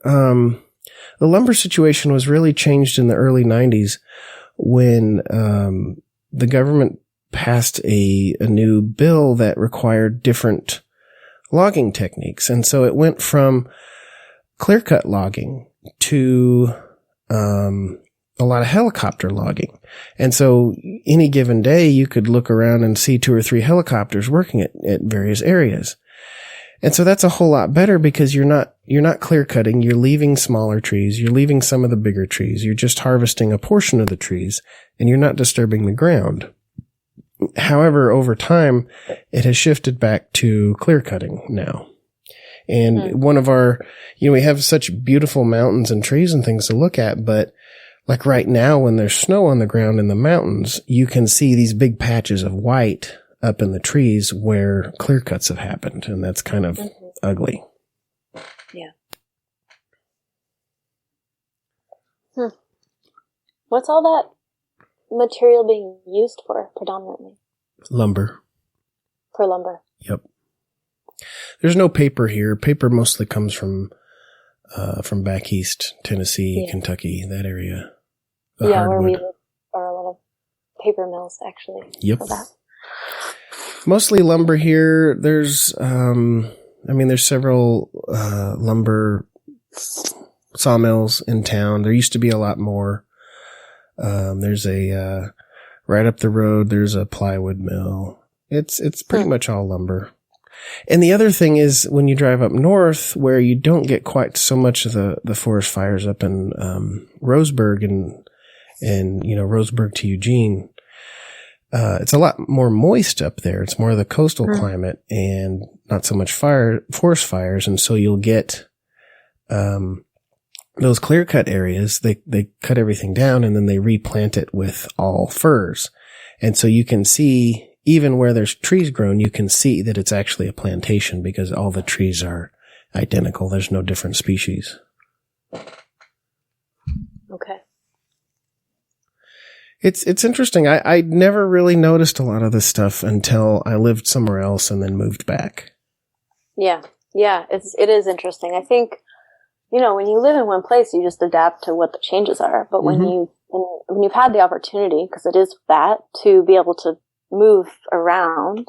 situation was really changed in the early 90s when the government passed a new bill that required different logging techniques. And so it went from clear-cut logging to a lot of helicopter logging. And so any given day, you could look around and see 2 or 3 helicopters working at various areas. And so that's a whole lot better because you're not clear cutting. You're leaving smaller trees. You're leaving some of the bigger trees. You're just harvesting a portion of the trees, and you're not disturbing the ground. However, over time, it has shifted back to clear cutting now. And one of our, we have such beautiful mountains and trees and things to look at, but like right now when there's snow on the ground in the mountains, you can see these big patches of white up in the trees where clear cuts have happened, and that's kind of ugly. Yeah. What's all that material being used for predominantly? Lumber. For lumber. Yep. There's no paper here. Paper mostly comes from back east, Tennessee, Kentucky, that area. The hardwood. Where we live are a lot of paper mills actually. Yep. For that. Mostly lumber here. There's, there's several lumber sawmills in town. There used to be a lot more. There's right up the road, there's a plywood mill. It's pretty much all lumber. And the other thing is when you drive up north where you don't get quite so much of the forest fires up in Roseburg and Roseburg to Eugene, it's a lot more moist up there. It's more of the coastal climate and not so much forest fires. And so you'll get those clear cut areas. They cut everything down and then they replant it with all firs. And so you can see, even where there's trees grown, you can see that it's actually a plantation because all the trees are identical. There's no different species. Okay. It's interesting. I never really noticed a lot of this stuff until I lived somewhere else and then moved back. Yeah. Yeah. It is interesting. I think, when you live in one place, you just adapt to what the changes are. But when you've had the opportunity, because it is that, to be able to move around,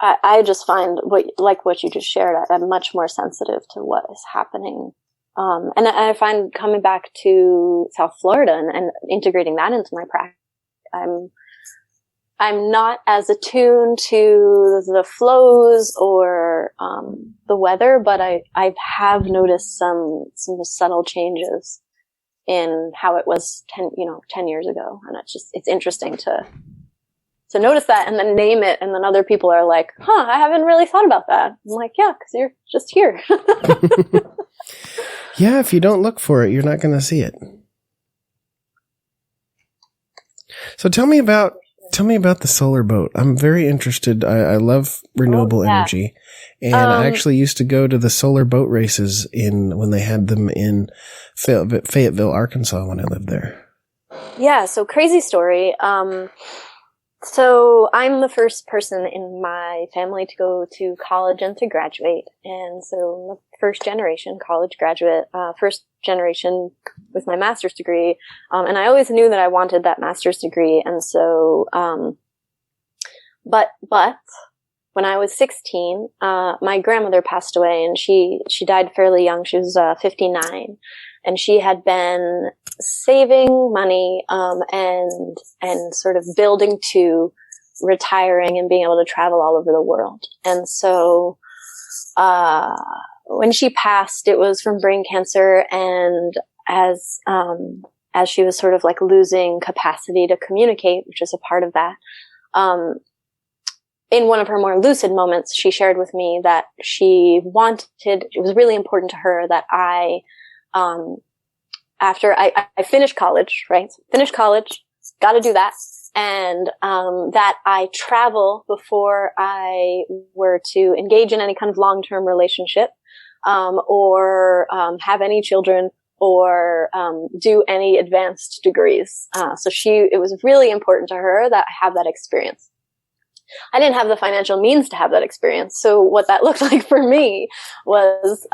I just find what you just shared, I'm much more sensitive to what is happening. And I find coming back to South Florida and integrating that into my practice, I'm not as attuned to the flows or the weather, but I have noticed some subtle changes in how it was 10 years ago. And it's interesting to notice that and then name it. And then other people are like, I haven't really thought about that. I'm like, yeah, because you're just here. Yeah. If you don't look for it, you're not going to see it. So tell me about the solar boat. I'm very interested. I love renewable energy. And I actually used to go to the solar boat races when they had them in Fayetteville, Arkansas when I lived there. Yeah. So crazy story. So I'm the first person in my family to go to college and to graduate. And so I'm the first generation college graduate, first generation with my master's degree. And I always knew that I wanted that master's degree. And so, but when I was 16, my grandmother passed away and she died fairly young. She was 59. And she had been saving money, and sort of building to retiring and being able to travel all over the world. And so, when she passed, it was from brain cancer. And as she was sort of like losing capacity to communicate, which is a part of that, in one of her more lucid moments, she shared with me that it was really important to her that after I finished college, right? Finished college, got to do that. And, that I travel before I were to engage in any kind of long-term relationship, or, have any children or, do any advanced degrees. So it was really important to her that I have that experience. I didn't have the financial means to have that experience. So what that looked like for me was,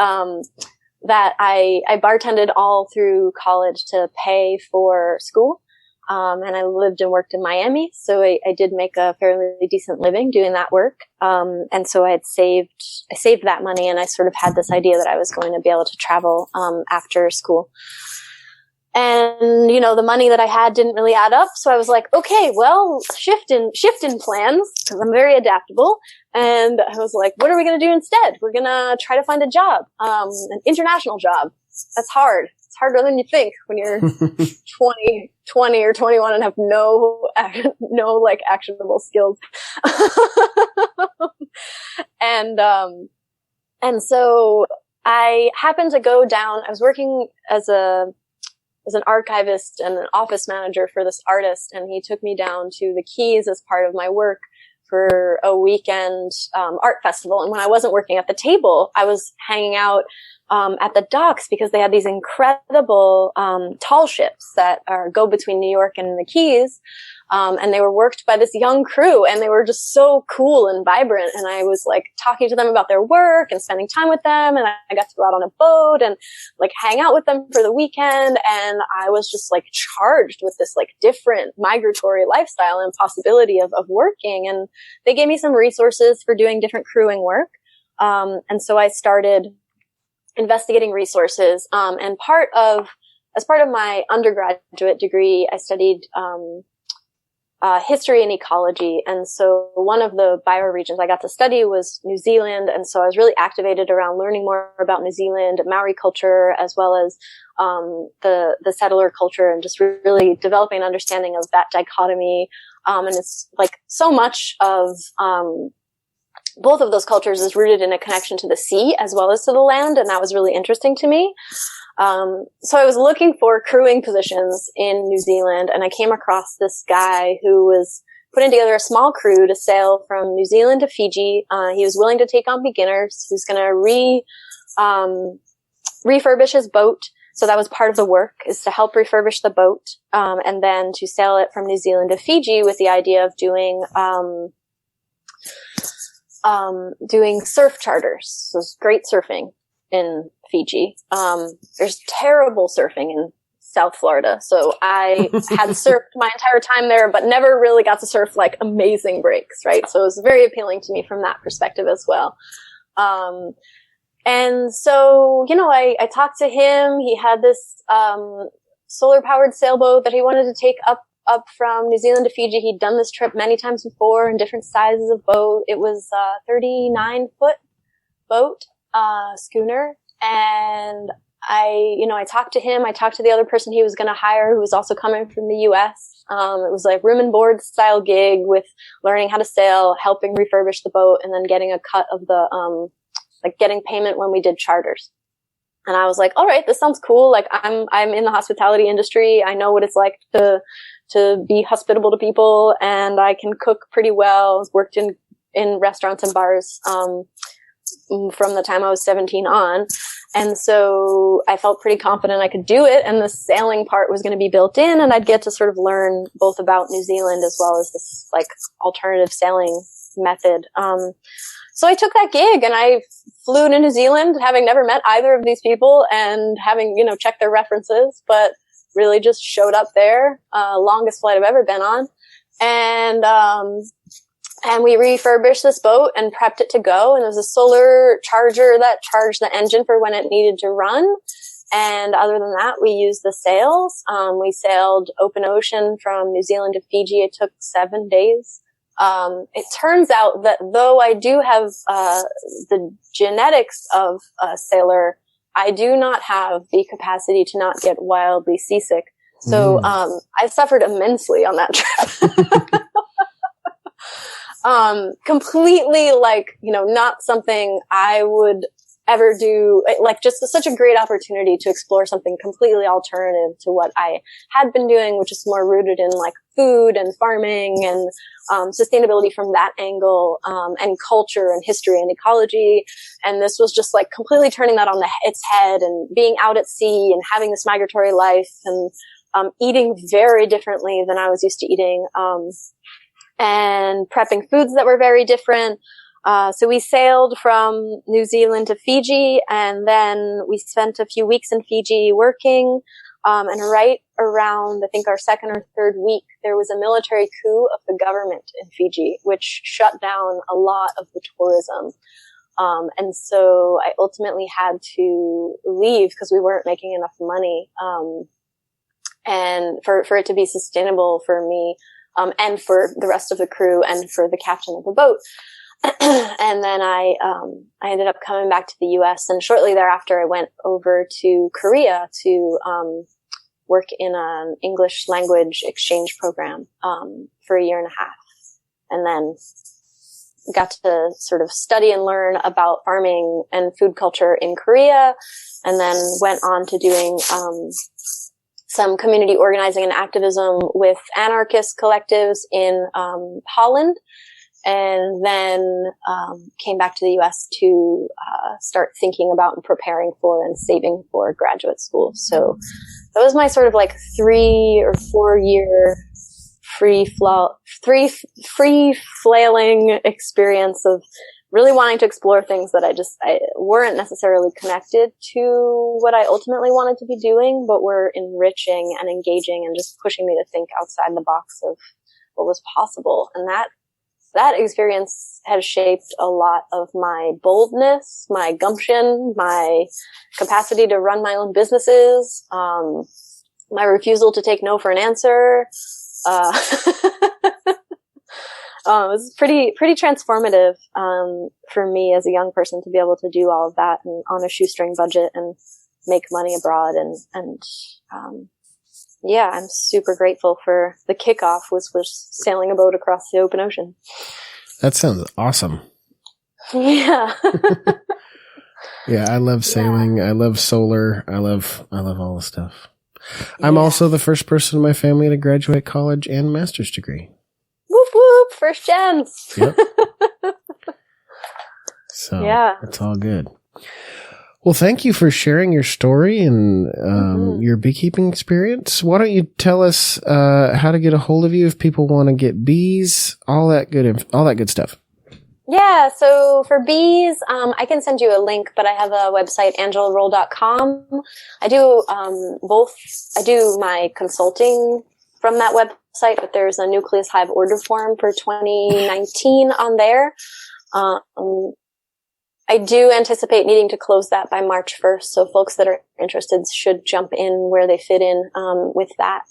that I bartended all through college to pay for school. And I lived and worked in Miami. So I did make a fairly decent living doing that work. And so I saved that money and I sort of had this idea that I was going to be able to travel, after school. And, the money that I had didn't really add up. So I was like, okay, well, shift in plans because I'm very adaptable. And I was like, what are we going to do instead? We're going to try to find a job, an international job. That's hard. It's harder than you think when you're 20 or 21 and have no like actionable skills. And so I happened to go down, I was working as an archivist and an office manager for this artist, and he took me down to the Keys as part of my work for a weekend art festival. And when I wasn't working at the table, I was hanging out at the docks because they had these incredible tall ships that go between New York and the Keys. And they were worked by this young crew and they were just so cool and vibrant. And I was like talking to them about their work and spending time with them. And I got to go out on a boat and like hang out with them for the weekend. And I was just like charged with this like different migratory lifestyle and possibility of working. And they gave me some resources for doing different crewing work. And so I started investigating resources. And as part of my undergraduate degree, I studied, history and ecology. And so one of the bioregions I got to study was New Zealand. And so I was really activated around learning more about New Zealand, Maori culture, as well as the settler culture, and just really developing an understanding of that dichotomy. And it's like so much of both of those cultures is rooted in a connection to the sea as well as to the land. And that was really interesting to me. So I was looking for crewing positions in New Zealand, and I came across this guy who was putting together a small crew to sail from New Zealand to Fiji. He was willing to take on beginners. He was going to refurbish his boat. So that was part of the work, is to help refurbish the boat, and then to sail it from New Zealand to Fiji with the idea of doing surf charters. So it's great surfing in Fiji. There's terrible surfing in South Florida. So I had surfed my entire time there, but never really got to surf like amazing breaks, right? So it was very appealing to me from that perspective as well. And so, I talked to him. He had this, solar powered sailboat that he wanted to take up from New Zealand to Fiji. He'd done this trip many times before in different sizes of boat. It was a 39-foot boat, schooner. And I talked to him. I talked to the other person he was going to hire, who was also coming from the U.S. It was like room and board style gig with learning how to sail, helping refurbish the boat, and then getting a cut of the, getting payment when we did charters. And I was like, all right, this sounds cool. Like I'm in the hospitality industry. I know what it's like to be hospitable to people, and I can cook pretty well. I've worked in restaurants and bars, from the time I was 17 on. And so I felt pretty confident I could do it. And the sailing part was going to be built in, and I'd get to sort of learn both about New Zealand as well as this like alternative sailing method. So I took that gig, and I flew to New Zealand, having never met either of these people and having, checked their references, but really just showed up there, longest flight I've ever been on. And we refurbished this boat and prepped it to go. And there was a solar charger that charged the engine for when it needed to run. And other than that, we used the sails. We sailed open ocean from New Zealand to Fiji. It took 7 days. It turns out that though I do have the genetics of a sailor, I do not have the capacity to not get wildly seasick. So I suffered immensely on that trip. Completely not something I would ever do, like just such a great opportunity to explore something completely alternative to what I had been doing, which is more rooted in like food and farming and sustainability from that angle, and culture and history and ecology. And this was just like completely turning that on its head, and being out at sea and having this migratory life, and eating very differently than I was used to eating, and prepping foods that were very different. So we sailed from New Zealand to Fiji, and then we spent a few weeks in Fiji working. And right around, I think, our second or third week, there was a military coup of the government in Fiji, which shut down a lot of the tourism. And so I ultimately had to leave because we weren't making enough money. And for it to be sustainable for me, and for the rest of the crew and for the captain of the boat. And then I ended up coming back to the U.S. and shortly thereafter I went over to Korea to, work in an English language exchange program, for a year and a half. And then got to sort of study and learn about farming and food culture in Korea, and then went on to doing, some community organizing and activism with anarchist collectives in, Holland. And then came back to the U.S. to start thinking about and preparing for and saving for graduate school. So that was my sort of like 3 or 4 year free flailing experience of really wanting to explore things that I weren't necessarily connected to what I ultimately wanted to be doing, but were enriching and engaging and just pushing me to think outside the box of what was possible. And that experience has shaped a lot of my boldness, my gumption, my capacity to run my own businesses, my refusal to take no for an answer, It was pretty transformative for me as a young person to be able to do all of that and on a shoestring budget and make money abroad. And yeah, I'm super grateful for the kickoff was sailing a boat across the open ocean. That sounds awesome. Yeah. Yeah, I love sailing. Yeah. I love solar. I love all the stuff. I'm also the first person in my family to graduate college and master's degree. Whoop whoop, first gens. Yep. So it's all good. Well, thank you for sharing your story and your beekeeping experience. Why don't you tell us how to get a hold of you if people want to get bees, all that good stuff. Yeah, so for bees, I can send you a link, but I have a website, angelaröell.com. I do both. I do my consulting from that website, but there's a nucleus hive order form for 2019 on there. I do anticipate needing to close that by March 1st, so folks that are interested should jump in where they fit in with that.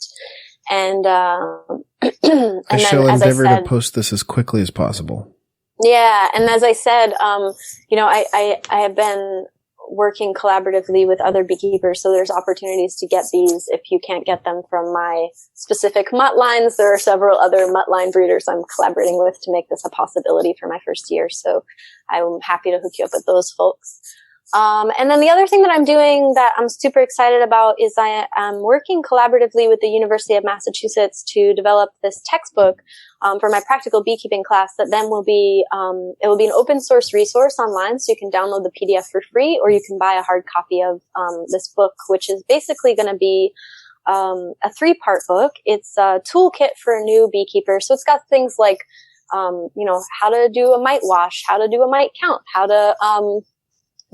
And I shall endeavor to post this as quickly as possible. Yeah, and as I said, I have been working collaboratively with other beekeepers, so there's opportunities to get bees if you can't get them from my specific mutt lines. There are several other mutt line breeders I'm collaborating with to make this a possibility for my first year, so I'm happy to hook you up with those folks. And then the other thing that I'm doing that I'm super excited about is I am working collaboratively with the University of Massachusetts to develop this textbook for my practical beekeeping class that then will be it will be an open source resource online, so you can download the PDF for free, or you can buy a hard copy of this book, which is basically going to be a 3-part book. It's a toolkit for a new beekeeper, so it's got things like how to do a mite wash, how to do a mite count, how to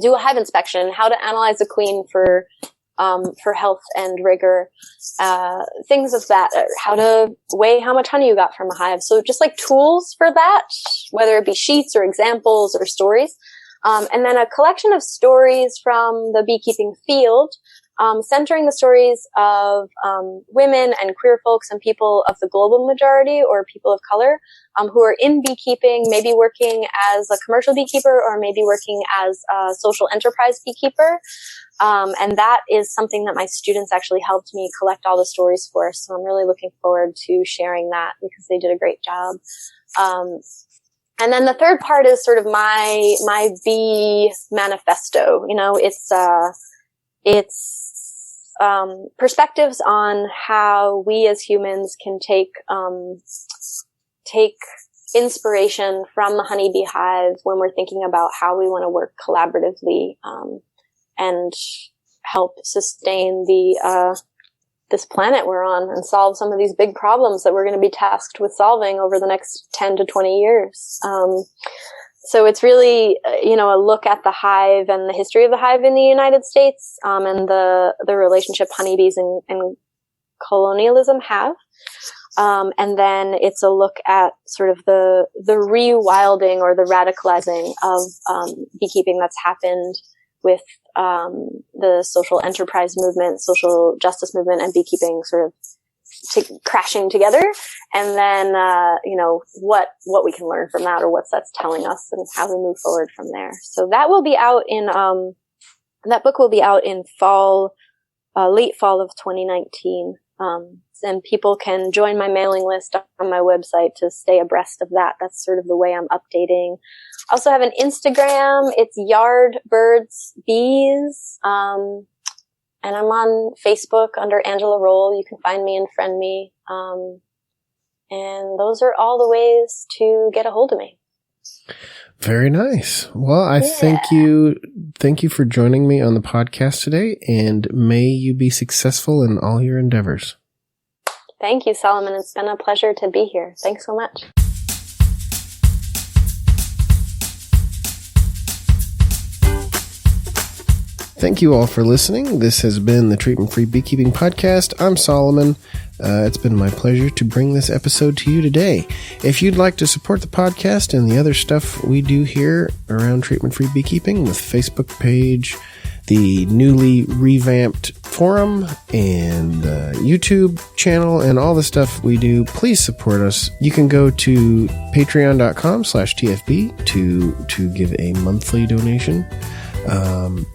do a hive inspection, how to analyze a queen for health and rigor, things of that, how to weigh how much honey you got from a hive. So just like tools for that, whether it be sheets or examples or stories. And then a collection of stories from the beekeeping field, centering the stories of women and queer folks and people of the global majority or people of color who are in beekeeping, maybe working as a commercial beekeeper or maybe working as a social enterprise beekeeper. And that is something that my students actually helped me collect all the stories for. So I'm really looking forward to sharing that because they did a great job. And then the third part is sort of my bee manifesto. It's perspectives on how we as humans can take inspiration from the honeybee hive when we're thinking about how we want to work collaboratively and help sustain this planet we're on and solve some of these big problems that we're going to be tasked with solving over the next 10 to 20 years. So it's really, a look at the hive and the history of the hive in the United States, and the relationship honeybees and colonialism have. And then it's a look at sort of the rewilding or the radicalizing of beekeeping that's happened with the social enterprise movement, social justice movement, and beekeeping sort of crashing together, and then what we can learn from that, or what that's telling us, and how we move forward from there. So that will be out in that book will be out in late fall of 2019. And people can join my mailing list on my website to stay abreast of that. That's sort of the way I'm updating. I also have an Instagram. It's Yard Birds Bees. And I'm on Facebook under Angela Röell. You can find me and friend me. And those are all the ways to get a hold of me. Very nice. Well, I thank you for joining me on the podcast today, and may you be successful in all your endeavors. Thank you, Solomon. It's been a pleasure to be here. Thanks so much. Thank you all for listening. This has been the Treatment-Free Beekeeping Podcast. I'm Solomon. It's been my pleasure to bring this episode to you today. If you'd like to support the podcast and the other stuff we do here around treatment-free beekeeping, with Facebook page, the newly revamped forum and the YouTube channel and all the stuff we do, please support us. You can go to patreon.com/TFB to give a monthly donation.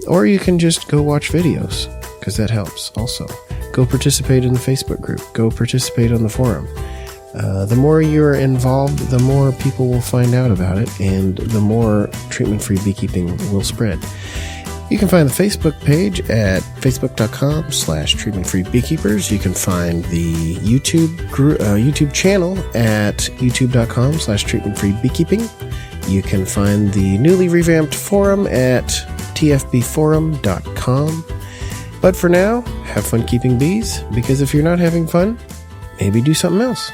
Or you can just go watch videos, because that helps also. Go participate in the Facebook group. Go participate on the forum. The more you're involved, the more people will find out about it, and the more treatment-free beekeeping will spread. You can find the Facebook page at facebook.com/treatmentfreebeekeepers. You can find the YouTube channel at youtube.com/treatmentfreebeekeeping. You can find the newly revamped forum at tfbforum.com. But for now, have fun keeping bees, because if you're not having fun, maybe do something else.